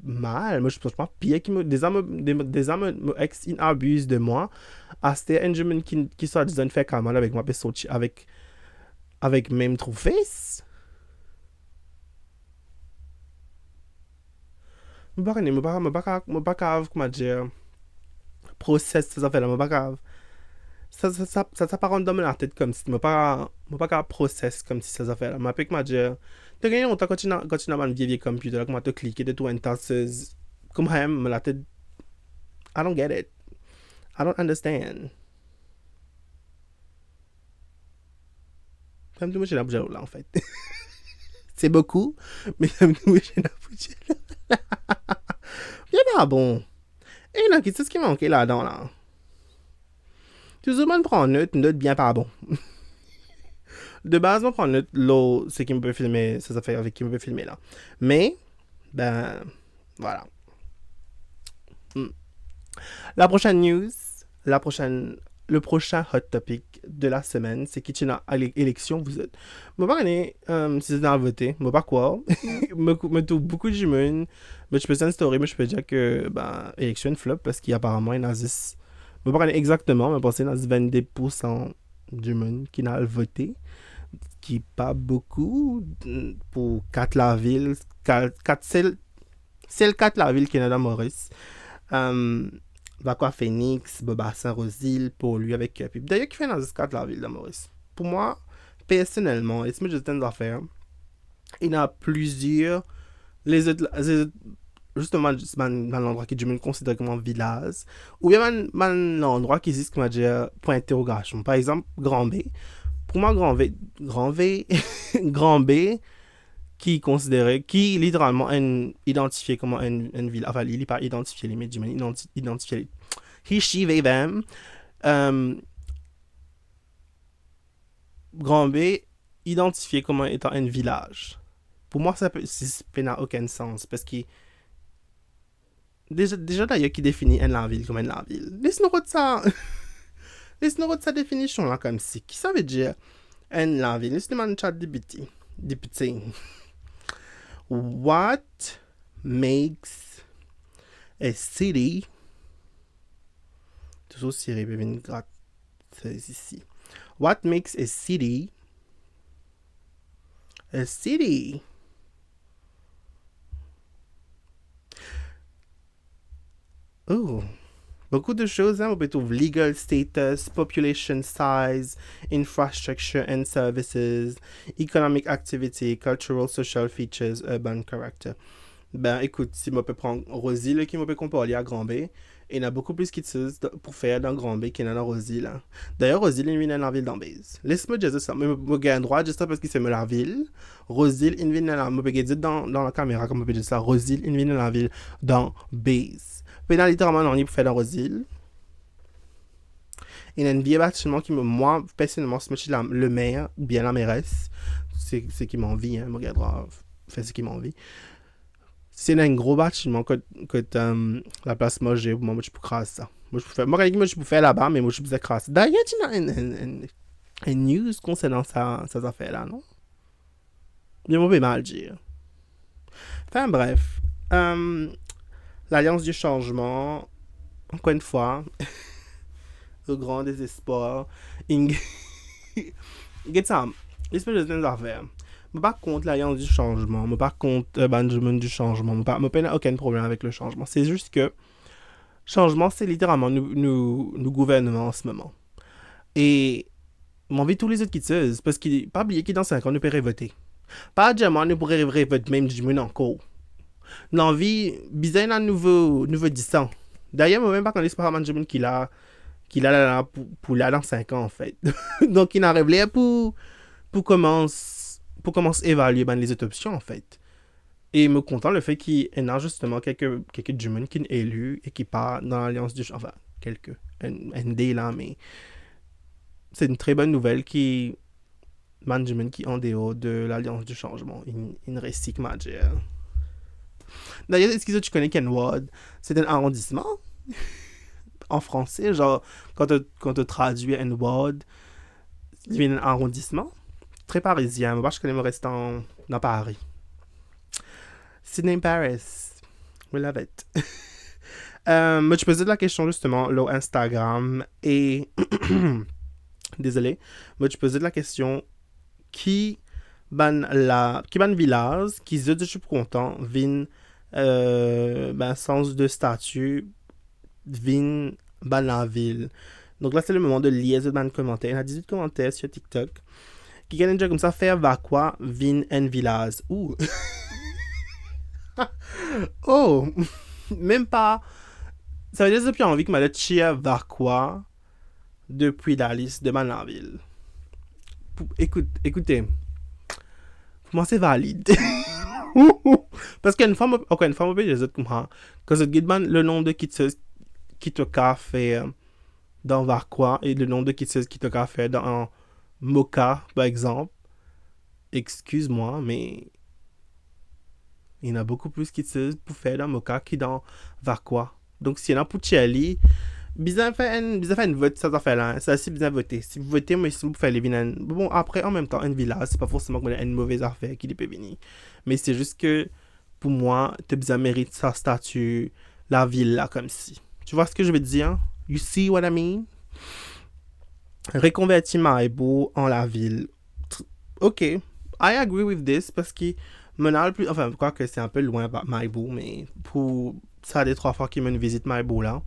mal. Moi, je suis sentiment pire. Des hommes ex abusent de moi. C'était un jeune qui soit disant faire camarade avec moi, avec même Trueface. Je ne sais pas comment dire, process ces affaires-là, je ne sais pas ça s'apparente dans la tête comme si, je ne sais pas process comme si ces affaires-là, je ne sais dire, tu as gagné longtemps quand tu as un vieil computer, comment tu cliques de tout un tas, comme même, la tête, I don't get it, I don't understand. Même tout, j'ai la bouche là, en fait. C'est beaucoup, mais même tout, j'ai la bouche là. Il y en a bon. Et là, qu'est-ce qui manquait là-dedans, là? Tu veux prendre une note bien pas bon. De base, on prend une note, l'eau, c'est qui me peut filmer, ça fait avec qui me peut filmer là. Mais, ben, voilà. Hmm. La prochaine news, le prochain hot topic de la semaine, c'est qui tient à l'élection, vous êtes. Je ne sais pas si vous avez voté, je ne sais pas quoi. Je trouve beaucoup de gens, mais je peux faire une story, mais je peux dire que, ben, élection flop parce qu'il y a apparemment un nazis. Je ne sais pas exactement, mais pensez dans 22% du monde qui n'a voté, qui n'est pas beaucoup pour 4 la ville, 4 c'est le 4 la ville qui est dans Maurice. Vakwa Phoenix, Boba Saint-Rosile, pour lui avec puis d'ailleurs, qui fait dans ce 4 la ville de Maurice. Pour moi, personnellement, et c'est juste une affaire, il y en a plusieurs, les autres justement, dans l'endroit qui est considéré comme un village, ou bien dans l'endroit qui existe comme point d'interrogation. Par exemple, Grand B. Pour moi, Grand B, qui littéralement identifié comme une ville, enfin, il n'est pas identifié les médias, mais identifié les he, she, they, them. Grand B, identifié comme étant un village. Pour moi, ça n'a aucun sens, parce que déjà d'ailleurs, qui définit une ville comme une ville. Laisse-nous de ça. Laisse-nous de sa définition là, comme si. Qui ça veut dire une ville? Laisse-nous demander chat député. What makes a city toujours Siri Bevin ici. What makes a city a city? Oh, beaucoup de choses, hein. On peut trouver legal status, population size, infrastructure and services, economic activity, cultural, social features, urban character. Ben, écoute, si je peux prendre Rosie, qui me peut comparer à Grand B, il y en a beaucoup plus qui utilisent pour faire dans Grand B qu'il y en a dans Rosie, là. D'ailleurs, Rosie, il vient dans la ville d'Ambèze. Laisse-moi dire ça. Je gagne droit juste parce qu'il fait la ville. Rosie, il vient dans la ville. Je peux dire dans la caméra, comme je peux dire ça. Rosie, il vient dans la ville d'Ambèze. Puis dans littéralement, on y peut faire dans Rosie. Il y a un vieux bâtiment qui, moi, personnellement, se met le maire ou bien la mairesse. C'est qui m'envie, hein. Je regarde droit, fait ce qui m'envie. C'est un gros bâtiment que la place moi j'ai, moi je peux crasser ça. Moi je peux faire là-bas, mais moi je peux crasser. D'ailleurs, tu as une news concernant ces affaires-là, non? Je vais mal dire. Enfin bref, l'Alliance du changement, encore une fois, au grand désespoir, get ça, l'espèce de des affaires. Je ne suis pas contre l'Alliance du changement, je ne suis pas contre Benjamin du changement, je n'ai aucun problème avec le changement. C'est juste que changement, c'est littéralement nous gouvernement en ce moment. Et mon envie tous les autres qui disent, parce qu'il pas oublier que dans 5 ans, nous pourrions voter. Pas déjà, nous pourrions voter même du monde encore. L'envie, bizarre un nouveau 10 ans. D'ailleurs, moi même pas quand l'espoir Benjamin qu'il a là pour là dans 5 ans en fait. Donc il n'arrive là pour commencer à évaluer les autres options, en fait. Et me content le fait qu'il y ait justement quelques Jumans qui sont élus et qui partent dans l'Alliance du changement. Enfin, quelques. ND là, mais c'est une très bonne nouvelle qui Benjamin qui est en dehors de l'Alliance du changement. Il récite majeur. D'ailleurs, est-ce que tu connais Kenwood? C'est un arrondissement en français, genre, quand tu traduis Kenwood, il y a un arrondissement. Très parisien. Moi, je connais mon restant dans Paris. Sydney Paris. We love it. Mais je posais de la question justement sur Instagram et désolé, mais je posais de la question qui ban village qui je suis content vin sens de statut vin ban la ville. Donc là c'est le moment de liaison dans les commentaires. Il y a 18 commentaires sur TikTok. Qui gagne déjà comme ça faire Vakwa vin en village. Ouh. Oh. Même pas. Ça veut dire que j'ai plus envie que ma chia Vakwa depuis la liste de Manaville. Écoutez. Pour moi c'est valide. Parce qu'une fois, encore une fois, je vais dire comme ça. Quand je guide le nom de qui te fait dans Varquois et le nombre de kitseuses qui t'ont fait dans Moka, par exemple, excuse-moi, mais il y en a beaucoup plus kitseuses pour faire dans Moka que dans Varquois. Donc, s'il y en a pour Chili, bizarre faire une vote, ça fait là. C'est assez bien voté. Si vous votez, moi, si vous faites les vignes. Bon, après, en même temps, une villa, c'est pas forcément une mauvaise affaire qui peut venir. Mais c'est juste que, pour moi, tu as mérite sa statue, la villa, comme si. Tu vois ce que je veux dire? You see what I mean? Reconvertir Maïbo en la ville. Ok, I agree with this, parce que mon plus. Enfin, quoi que c'est un peu loin, Maïbo, mais pour ça, des 3 fois qu'il me visite Maïbo là.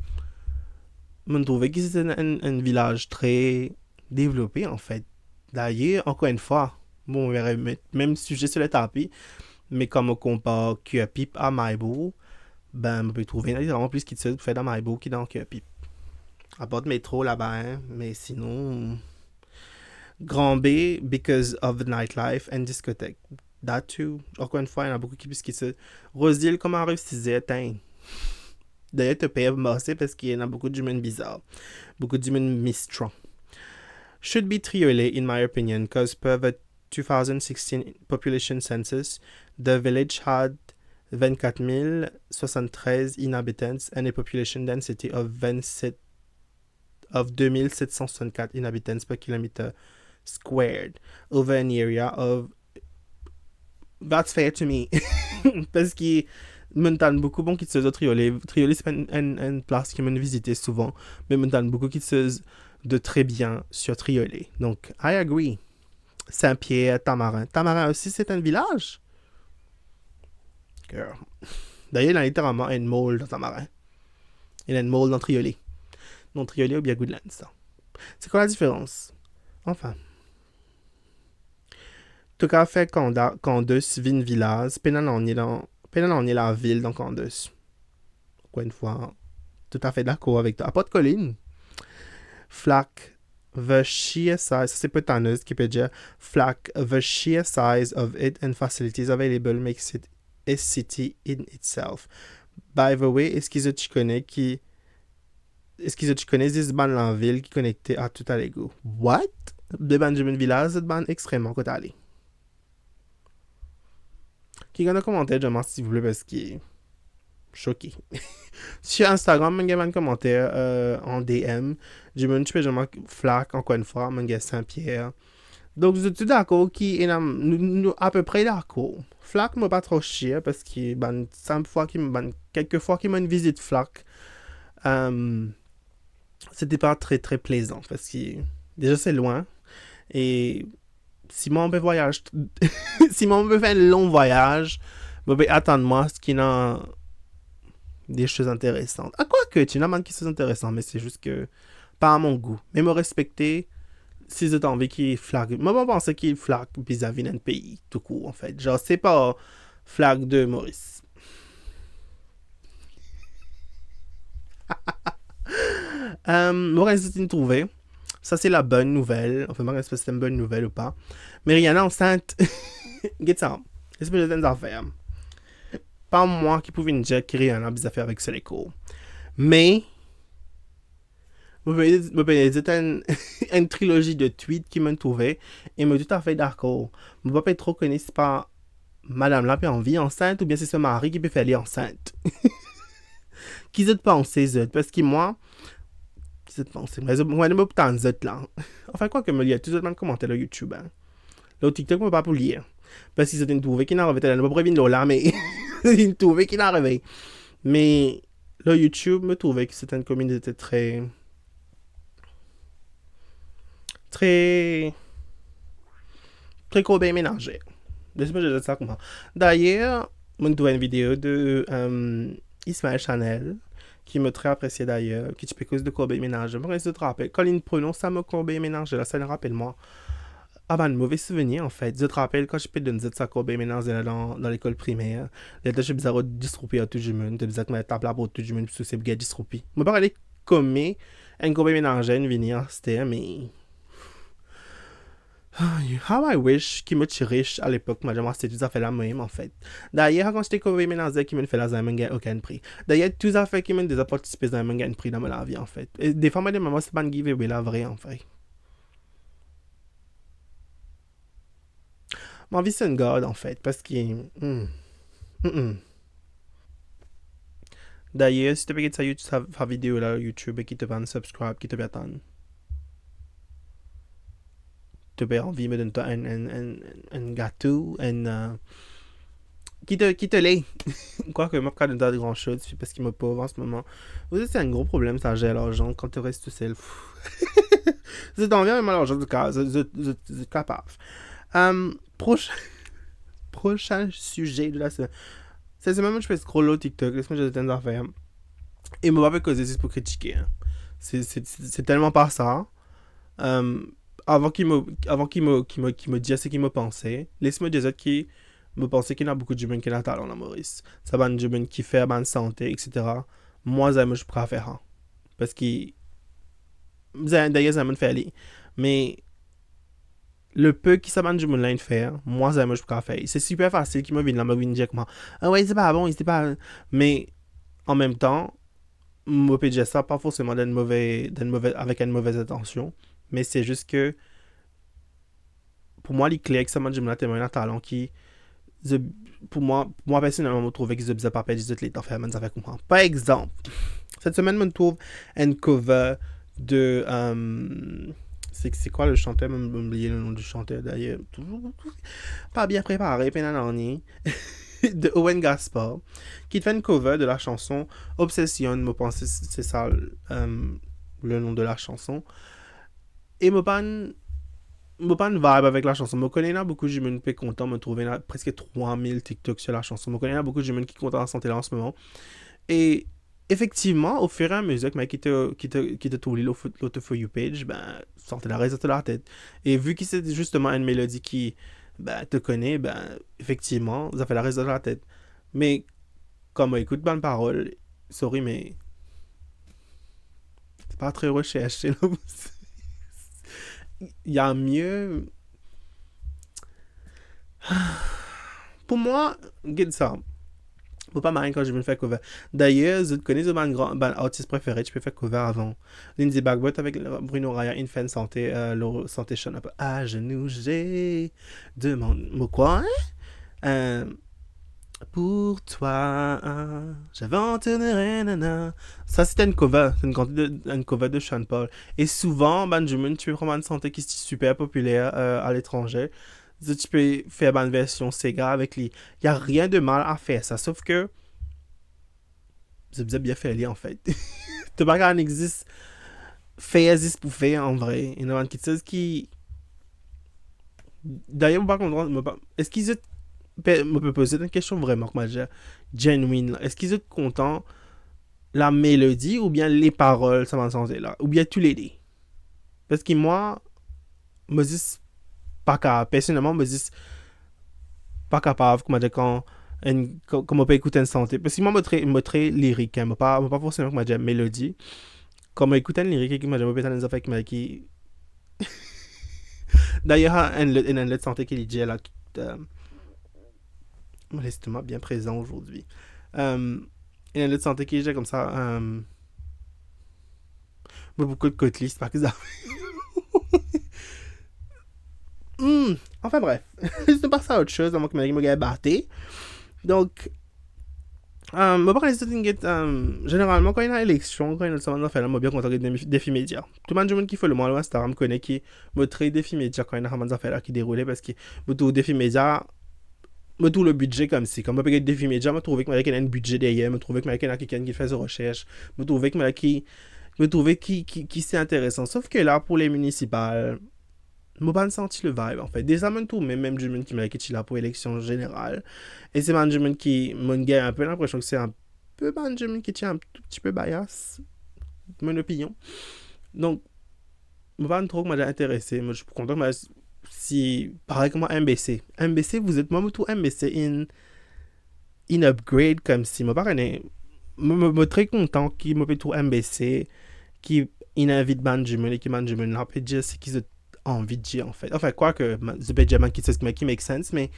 Je trouvais que c'était un village très développé, en fait. D'ailleurs, encore une fois, bon, on verrait même sujet sur le tapis, mais comme on compare Cuapip à Maïbo, ben, on peut trouver vraiment plus qui se fait dans Maïbo que dans Cuapip. À part de métro là-bas, hein, mais sinon, Grand B, because of the nightlife and discothèque. That too. Encore une fois, il y en a beaucoup qui se. Rosedale, comment réussir à D'ailleurs, te payer masser parce qu'il y en a beaucoup d'humains bizarres. Beaucoup d'humains mistrants. Should be Triolet, in my opinion, because per the 2016 population census, the village had 24 073 inhabitants and a population density of 2764 inhabitants per kilometer squared over an area of. That's fair to me. Parce que m'entendent beaucoup bon qui se Triolet. Triolet, c'est pas une place qui m'a visité souvent, mais m'entendent beaucoup qui se de très bien sur Triolet. Donc, I agree. Saint-Pierre, Tamarin. Tamarin aussi, c'est un village? Girl. D'ailleurs, il y a littéralement une mall dans Tamarin. Il y a une mall dans Triolet. Non, Triolet ou bien Goodlands, ça. C'est quoi la différence? Enfin. Tout cas fait Candace, Vin Villaz, Pénan en est la ville dans Candace. Encore une fois, tout à fait d'accord avec toi. À pas de colline. Flack, the sheer size, ça c'est Potaneuse qui peut dire Flack, the sheer size of it and facilities available makes it a city in itself. By the way, est-ce que tu connais this bande en ville qui est connecté à tout à l'ego? What? De Benjamin Villaz, cette bande extrêmement côté. Qui gagne un commentaire, je m'en s'il vous plaît, parce qu'il est choqué. Sur Instagram, il y a un commentaire en DM. Je me suis dit, Flack, encore une fois, il y a Saint-Pierre. Donc, je suis d'accord qui est à peu près d'accord. Flack m'a pas trop chier parce que quelques fois qu'il m'a une visite Flack, c'était pas très très plaisant parce que déjà c'est loin et si moi on peut si moi on peut faire un long voyage, attends-moi ce qui n'a des choses intéressantes. À quoi que tu n'as pas de choses intéressantes, mais c'est juste que pas à mon goût. Mais me respecter si j'ai envie qu'il flague. Moi, je pense qu'il flague vis-à-vis d'un pays, tout court, en fait. Genre, c'est pas flague de Maurice. Maurice, c'est une trouvée. Ça, c'est la bonne nouvelle. Enfin, je sais pas si c'est une bonne nouvelle ou pas. Mais Rihanna enceinte. Get ça. Qu'est-ce que j'ai des affaires? Pas moi qui pouvais dire que Rihanna a des affaires avec Celeco. Mais. Je peux dire une trilogie de tweets qui m'ont trouvé et me tout à fait d'accord. Je ne peux pas trop connaître pas madame là peut en vie enceinte ou bien c'est ce mari qui peut faire aller enceinte. Qui zut pensé parce que moi qui zut pensé mais je ne peux pas zut là. Enfin quoi que me lire tout le monde commenter sur YouTube. Hein. Là TikTok me pas pour lire parce que c'est une trouvé qui n'a arrivé là, ne pas prévenir là mais une trouvé qui n'a arrivé. Mais là YouTube me trouvait que c'était une communauté très bien ménagé. Laisse-moi je dire ça comment. D'ailleurs, je me trouve une vidéo de Ismaël Chanel, qui me très apprécié d'ailleurs, qui te cause de Corbeil ménagé. Moi, je te rappelle, quand il prononce ça, me Corbeil ménagé, là, ça me rappelle moi. Ah ben, un mauvais souvenir en fait. Je te rappelle quand je peux donner ça Corbeil ménagé dans l'école primaire. Là, j'ai bizarre de dystropie à tout le monde. J'ai bizarre que ma table à tout le monde, parce que c'est bien dystropie. Je ne peux pas aller comme un Corbeil ménagé, une venir, c'était, mais. How I wish qu'il me riche à l'époque, moi, j'aimerais tout ça fait la même, en fait. D'ailleurs, quand j'étais couvert, maintenant, qui me fait la zame, il aucun prix. D'ailleurs, tout ça fait qui me déjà participé dans un prix dans ma vie, en fait. Et des fois, moi, des moments, c'est pas une giveaway, la vraie, en fait. Ma vie, c'est une god, en fait, parce que. D'ailleurs, si tu veux que ça YouTube, sa vidéo là, YouTube, et qui te va subscribe, qui te va attendre. Tu peux envie de me donner un gâteau, qui te l'est. Quoique, moi, pas de grand chose, parce qu'il me pauvre en ce moment. Vous savez, c'est un gros problème, ça, j'ai l'argent quand tu restes tout seul. C'est envers mais l'argent, du cas, c'est capable. Prochain, prochain sujet de la semaine. Cette semaine, je fais scroll au TikTok, laisse-moi j'ai des affaires. Et moi, pas causer, c'est pour critiquer. Hein. C'est tellement pas ça. Euh, avant qu'il me dise ce qu'il me pensait, laisse-moi dire qu'il me pensait qu'il y a beaucoup de gens qui ont talent dans Maurice. Ça va des gens qui font bonne santé, etc. Moi, je préfère. Hein. Parce que, d'ailleurs, ça me fait aller. Mais, le peu qui s'abandonne du monde faire, moi, je préfère. C'est super facile qu'il me vienne là, me vienne dire comment, ah ouais, c'est pas bon, c'est pas. Mais, en même temps, moi, je dire ça pas forcément avec une mauvaise intention. Mais c'est juste que, pour moi, les clés que ça m'a dit, un talent qui, pour moi personnellement, je trouve que je pas perdre les temps faire, ça fait comprendre. Par exemple, cette semaine, je trouve un cover de. C'est quoi le chanteur? Je vais oublier le nom du chanteur d'ailleurs. Toujours pas bien préparé, pénalani. De Owen Gaspar, qui fait une cover de la chanson Obsession. Je pense que c'est ça le nom de la chanson. Et je pas une vibe avec la chanson. Je connais là beaucoup de gens qui sont contents. Je trouve presque 3000 TikTok sur la chanson. Je connais là beaucoup de gens qui sont contents de santé là en ce moment. Et effectivement, au fur et à mesure que qui te tourne l'auto for you page, ben, sortez la raison de la tête. Et vu que c'est justement une mélodie qui te connaît, ben, effectivement, ça fait la raison de la tête. Mais, comme on écoute bonne parole, sorry, mais c'est pas très recherché. Là. Il y a mieux. Pour moi, get ça. Faut pas marrer quand je me fais cover. D'ailleurs, je connais mon grand artiste préféré, je peux faire cover avant. Lindsay Bagbot avec Bruno Raya, Infant Santé, Santé Sean up à genoux, j'ai demande quoi pour toi, j'aventurerai nana. Ça c'était une cover, c'est une cover de Sean Paul. Et souvent, Benjamin, tu peux vraiment une santé qui est super populaire à l'étranger. Tu peux faire une version Sega avec les. Il n'y a rien de mal à faire ça, sauf que. C'est bien fait, en fait. Tu pas qu'un existe. Fait existe pour faire en vrai. Il y a quelque chose qui. D'ailleurs, par contre, est-ce qu'ils sont. Me peut poser une question vraiment que moi j'ai genuine. Est-ce qu'ils sont contents la mélodie ou bien les paroles, ça m'a senti là? Ou bien tous les deux? Parce que moi, me dis pas capable. Personnellement, me dis pas capable, comment dire, quand on peut écouter une santé. Parce que moi, je suis très lyrique, hein, pas forcément comment dire mélodie. Quand on écoute une lyrique, qui m'a jamais pété des affaires qui. D'ailleurs, une autre santé qui dit là, l'estomac bien présent aujourd'hui. Il y a une autre santé qui dit comme ça, beaucoup de côte par exemple. Enfin bref, c'est pas ça autre chose, avant que je me batté. Donc, je parle de généralement, quand il y a une élection, quand il y a une semaine d'affaires, je suis bien content de défis médias. Tout le monde qui fait le moins loin, Star me connaît qui me traite défis médias quand il y a une semaine d'affaires qui déroule parce que tout défi médias, me trouve le budget comme si. Quand je regarde défi médias, je trouve qu'il y a un budget derrière, je trouve qu'il y a quelqu'un qui fait ses recherches, je trouve qui c'est intéressant. Sauf que là, pour les municipales, je n'ai pas senti le vibe en fait. Déjà, je trouve même du monde qui m'a dit là pour l'élection générale. Et c'est Benjamin qui m'a un peu l'impression que c'est un peu Benjamin qui tient un tout petit peu bias, mon opinion. Donc, je ne pas trop intéressé. Je suis content que si, pareil comme MBC. MBC, vous êtes moi tout MBC in upgrade comme si. Je suis très content qu'il me fait tout MBC, qui invite Benjamin et qui Benjamin là, peut dire c'est qu'ils envie de dire, en fait. Enfin, quoi que The Benjamin qui make sense, mais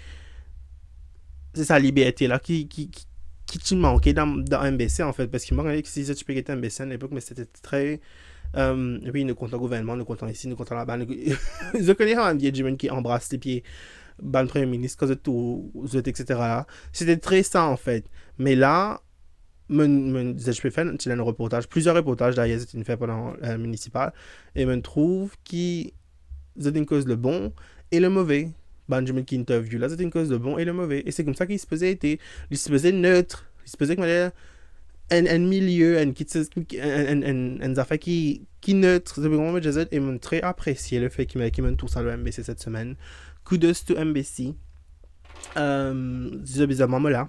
c'est sa liberté là qui te manquait dans MBC, en fait. Parce qu'il m'a regardé que si tu peux être MBC à l'époque, mais c'était très. Oui, nous comptons gouvernement, nous comptons ici, nous comptons là-bas. Je connais un vieil Jimmy qui embrasse les pieds, ban premier ministre, cause de tout, etc. Là. C'était très ça, en fait. Mais là, je peux faire un reportage, plusieurs reportages d'ailleurs, c'était une fait pendant municipal, et me trouve qui c'est une cause le bon et le mauvais. Benjamin qui interview là, c'est une cause le bon et le mauvais. Et c'est comme ça qu'il se faisait être, il se faisait neutre, il se faisait comme un milieu, un affaire qui neutre. C'est vraiment Jazz et m'a très apprécié le fait qu'il m'a tout ça le MBC cette semaine. Kudos to MBC. C'est bizarrement moi là.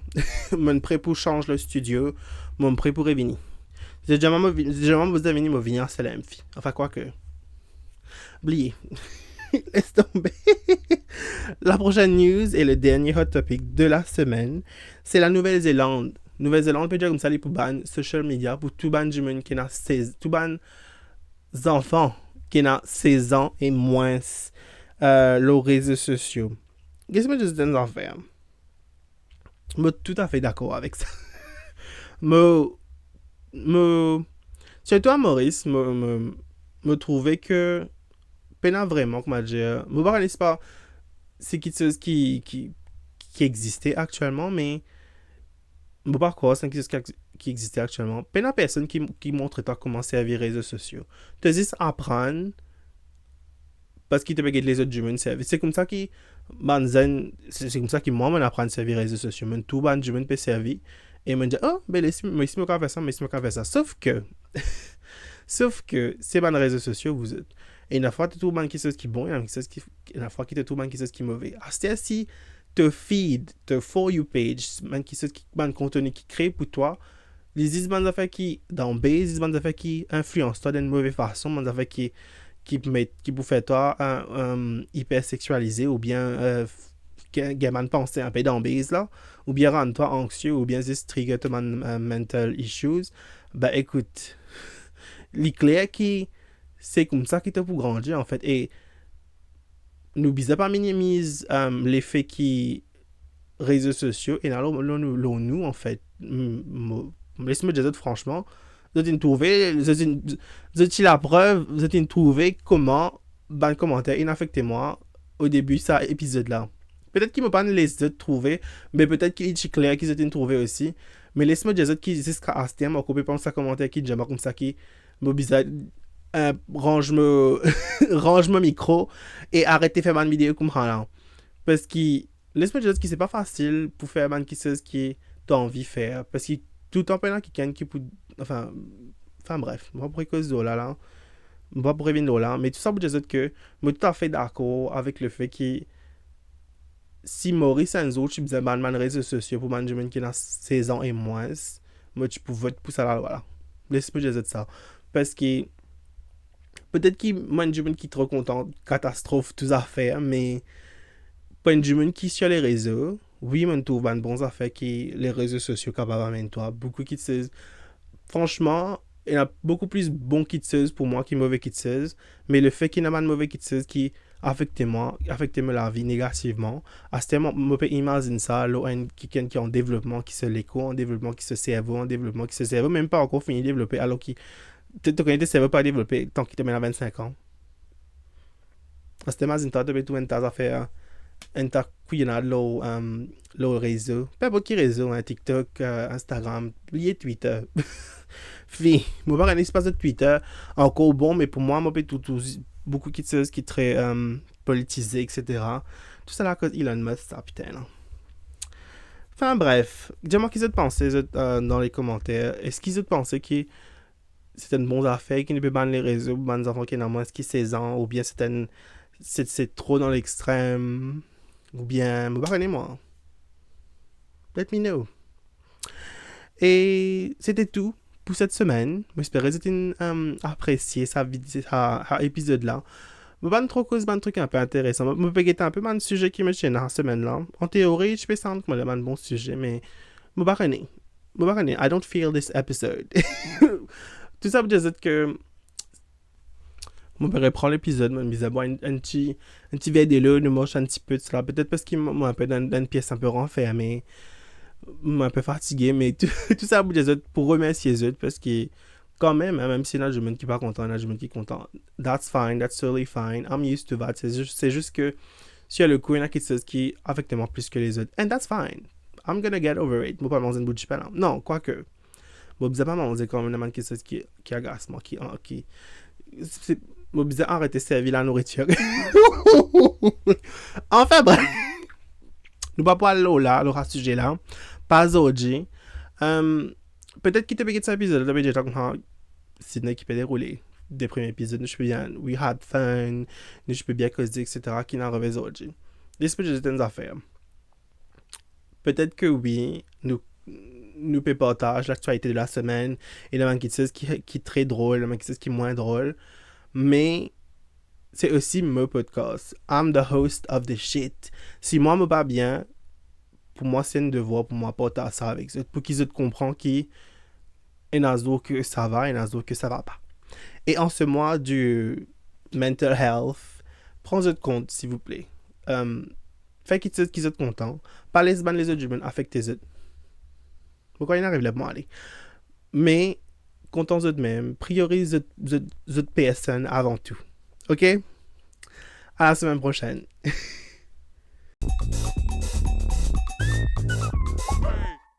Mon prêt pour changer le studio, mon prêt pour revenir. C'est déjà vous avez venu venir c'est la MFI. Enfin quoi que. Oubliez. Laisse tomber. La prochaine news et le dernier hot topic de la semaine, c'est la Nouvelle-Zélande. Nouvelle-Zélande peut dire comme ça pour ban social media pour tout ban du monde qui a 16 tout ban enfants qui a 16 ans et moins les réseaux sociaux. Qu'est-ce que je dis en faire? Je suis tout à fait d'accord avec ça. Surtout Maurice, me trouvais que pena vraiment, comment dire, je ne sais pas c'est quelque chose qui existait actuellement, mais je ne sais pas quoi, c'est quelque chose qui existait actuellement. Pena personne qui montre toi comment servir les réseaux sociaux. Tu juste apprendre parce qu'il te peut les autres humains servir. C'est comme ça que c'est comme ça que moi m'apprends à servir les réseaux sociaux. Tout le monde humain peut servir et me dit oh ben laisse moi ici me faire ça, mais ici me faire ça. Sauf que c'est les réseaux sociaux vous êtes. Et une fois, tu trouves quelque chose qui est bon, et une fois que tu trouves quelque chose qui est mauvais. C'est si te feed, te For You page, un contenu qui crée pour toi, les affaires qui, dans base, les affaires qui influencent toi d'une mauvaise façon, les affaires qui vous fait toi hyper sexualisé, ou bien gamin penser un peu dans base là, ou bien rendre toi anxieux, ou bien juste trigger ton mental issues, ben écoute, les clés qui c'est comme ça qu'il te pour grandir en fait et n'oubliez pas minimiser l'effet qui réseaux sociaux et là nous en fait laisse-moi dire franchement vous êtes trouvé vous êtes la preuve vous êtes trouvé comment dans le commentaire inaffectez-moi au début ça épisode là peut-être qu'ils m'ont pas les autres trouvé mais peut-être qu'il est clair qu'ils ont trouvé aussi mais laisse-moi dire qui jusqu'à Astien m'a coupé par ça commentaire qui déjà comme ça qui me bizarre range mon micro et arrêtez de faire une vidéo comme ça là. Parce que laisse-moi dire que c'est pas facile pour faire une chose qui t'as envie de faire parce que tout le temps pendant quelqu'un qui peut enfin bref moi pour cause de là moi pour revenir là mais tout ça pour dire que je suis tout à fait d'accord avec le fait que si Maurice et un autre tu faisais les réseaux sociaux pour management qui a 16 ans et moins moi tu peux voter pour ça là voilà laisse-moi dire ça parce que peut-être qu'il y a un humain qui est trop content, catastrophe, tout à faire, mais pas un humain qui sur les réseaux. Oui, on trouve un bon affaire qui les réseaux sociaux capables d'amener toi. Beaucoup qui te franchement, il y a beaucoup plus bons qui te pour moi qui mauvais qui te mais le fait qu'il y a un mauvais qui te qui affecte la vie négativement. À ce moment, je peux imaginer ça, quelqu'un qui est en développement, qui se l'écho, en développement, qui se cerveau, en développement, qui se cerveau, même pas encore fini de développer, alors qu'il tu connais tes cerveaux pas développer tant qu'il te met à 25 ans. C'était mais tu tout un tas d'affaires un tas couillonnade le réseau. Pas beaucoup de réseaux, hein, TikTok, Instagram, lié Twitter. Puis, moi pas un espace de Twitter encore bon, mais pour moi tout beaucoup de choses qui est très politisé, etc. Tout ça là à cause Elon Musk, ça putain là. Enfin bref, dis-moi qu'ils ont pensé dans les commentaires. Est-ce qu'ils ont pensé que c'était une bonne affaire qui ne peut pas les réseaux, les enfants qui ont moins de 16 ans, ou bien c'est trop dans l'extrême, ou bien, moi. Let me know. Et c'était tout pour cette semaine. J'espère que vous avez apprécié cet épisode-là. Je vais trop cause un truc un peu intéressant. Je vais être un peu un sujet qui me tient dans la semaine-là. En théorie, je peux sentir que c'est un bon sujet, mais je ne sais pas. I don't feel this episode. Tout ça veut dire que Mon père prend l'épisode, me disait, bon, un petit verre de l'eau, nous mange un petit peu de cela. Peut-être parce qu'il m'a un peu dans une pièce un peu renfermée, un peu fatigué, mais tout, tout ça pour remercier les autres parce que quand même, hein, même si là, je me dis pas content, là, je me dis content. That's fine, that's totally fine. I'm used to that. C'est juste que si y a le coup, il y en a quelque chose qui affecte moi plus que les autres. And that's fine. I'm gonna get over it. Moi, pas manger une bout de pain. Non, quoique. Bon, bizarre, pas manger quand même quelque chose qui agace moi, qui. C'est. Bon, bizarre, arrêter de servir la nourriture. Enfin, bref. Nous pas pour aller là, le sujet là. Pas aujourd'hui. Peut-être qu'il te paye cet épisode, mais déjà, Sydney qui peut dérouler des premiers épisodes, nous je peux bien, we had fun, nous je peux bien causer, etc., qui n'en revient aujourd'hui. Des petites affaires. Peut-être que oui, nous partage l'actualité de la semaine, et le qui est très drôle, le qui est moins drôle, mais c'est aussi mon podcast. I'm the host of the shit. Si moi, je me bats bien, pour moi, c'est un devoir pour moi partager ça avec eux, pour qu'ils comprennent qu'il y a des que ça va, et des autres que ça va pas. Et en ce mois du mental health, prenez-en compte, s'il vous plaît. Faites qu'ils soient contents. Pas les ban les autres humains, affectez autres. Pourquoi il n'arrive là pour aller? Mais, contents eux-mêmes, priorisez autres personnes avant tout. OK? À la semaine prochaine.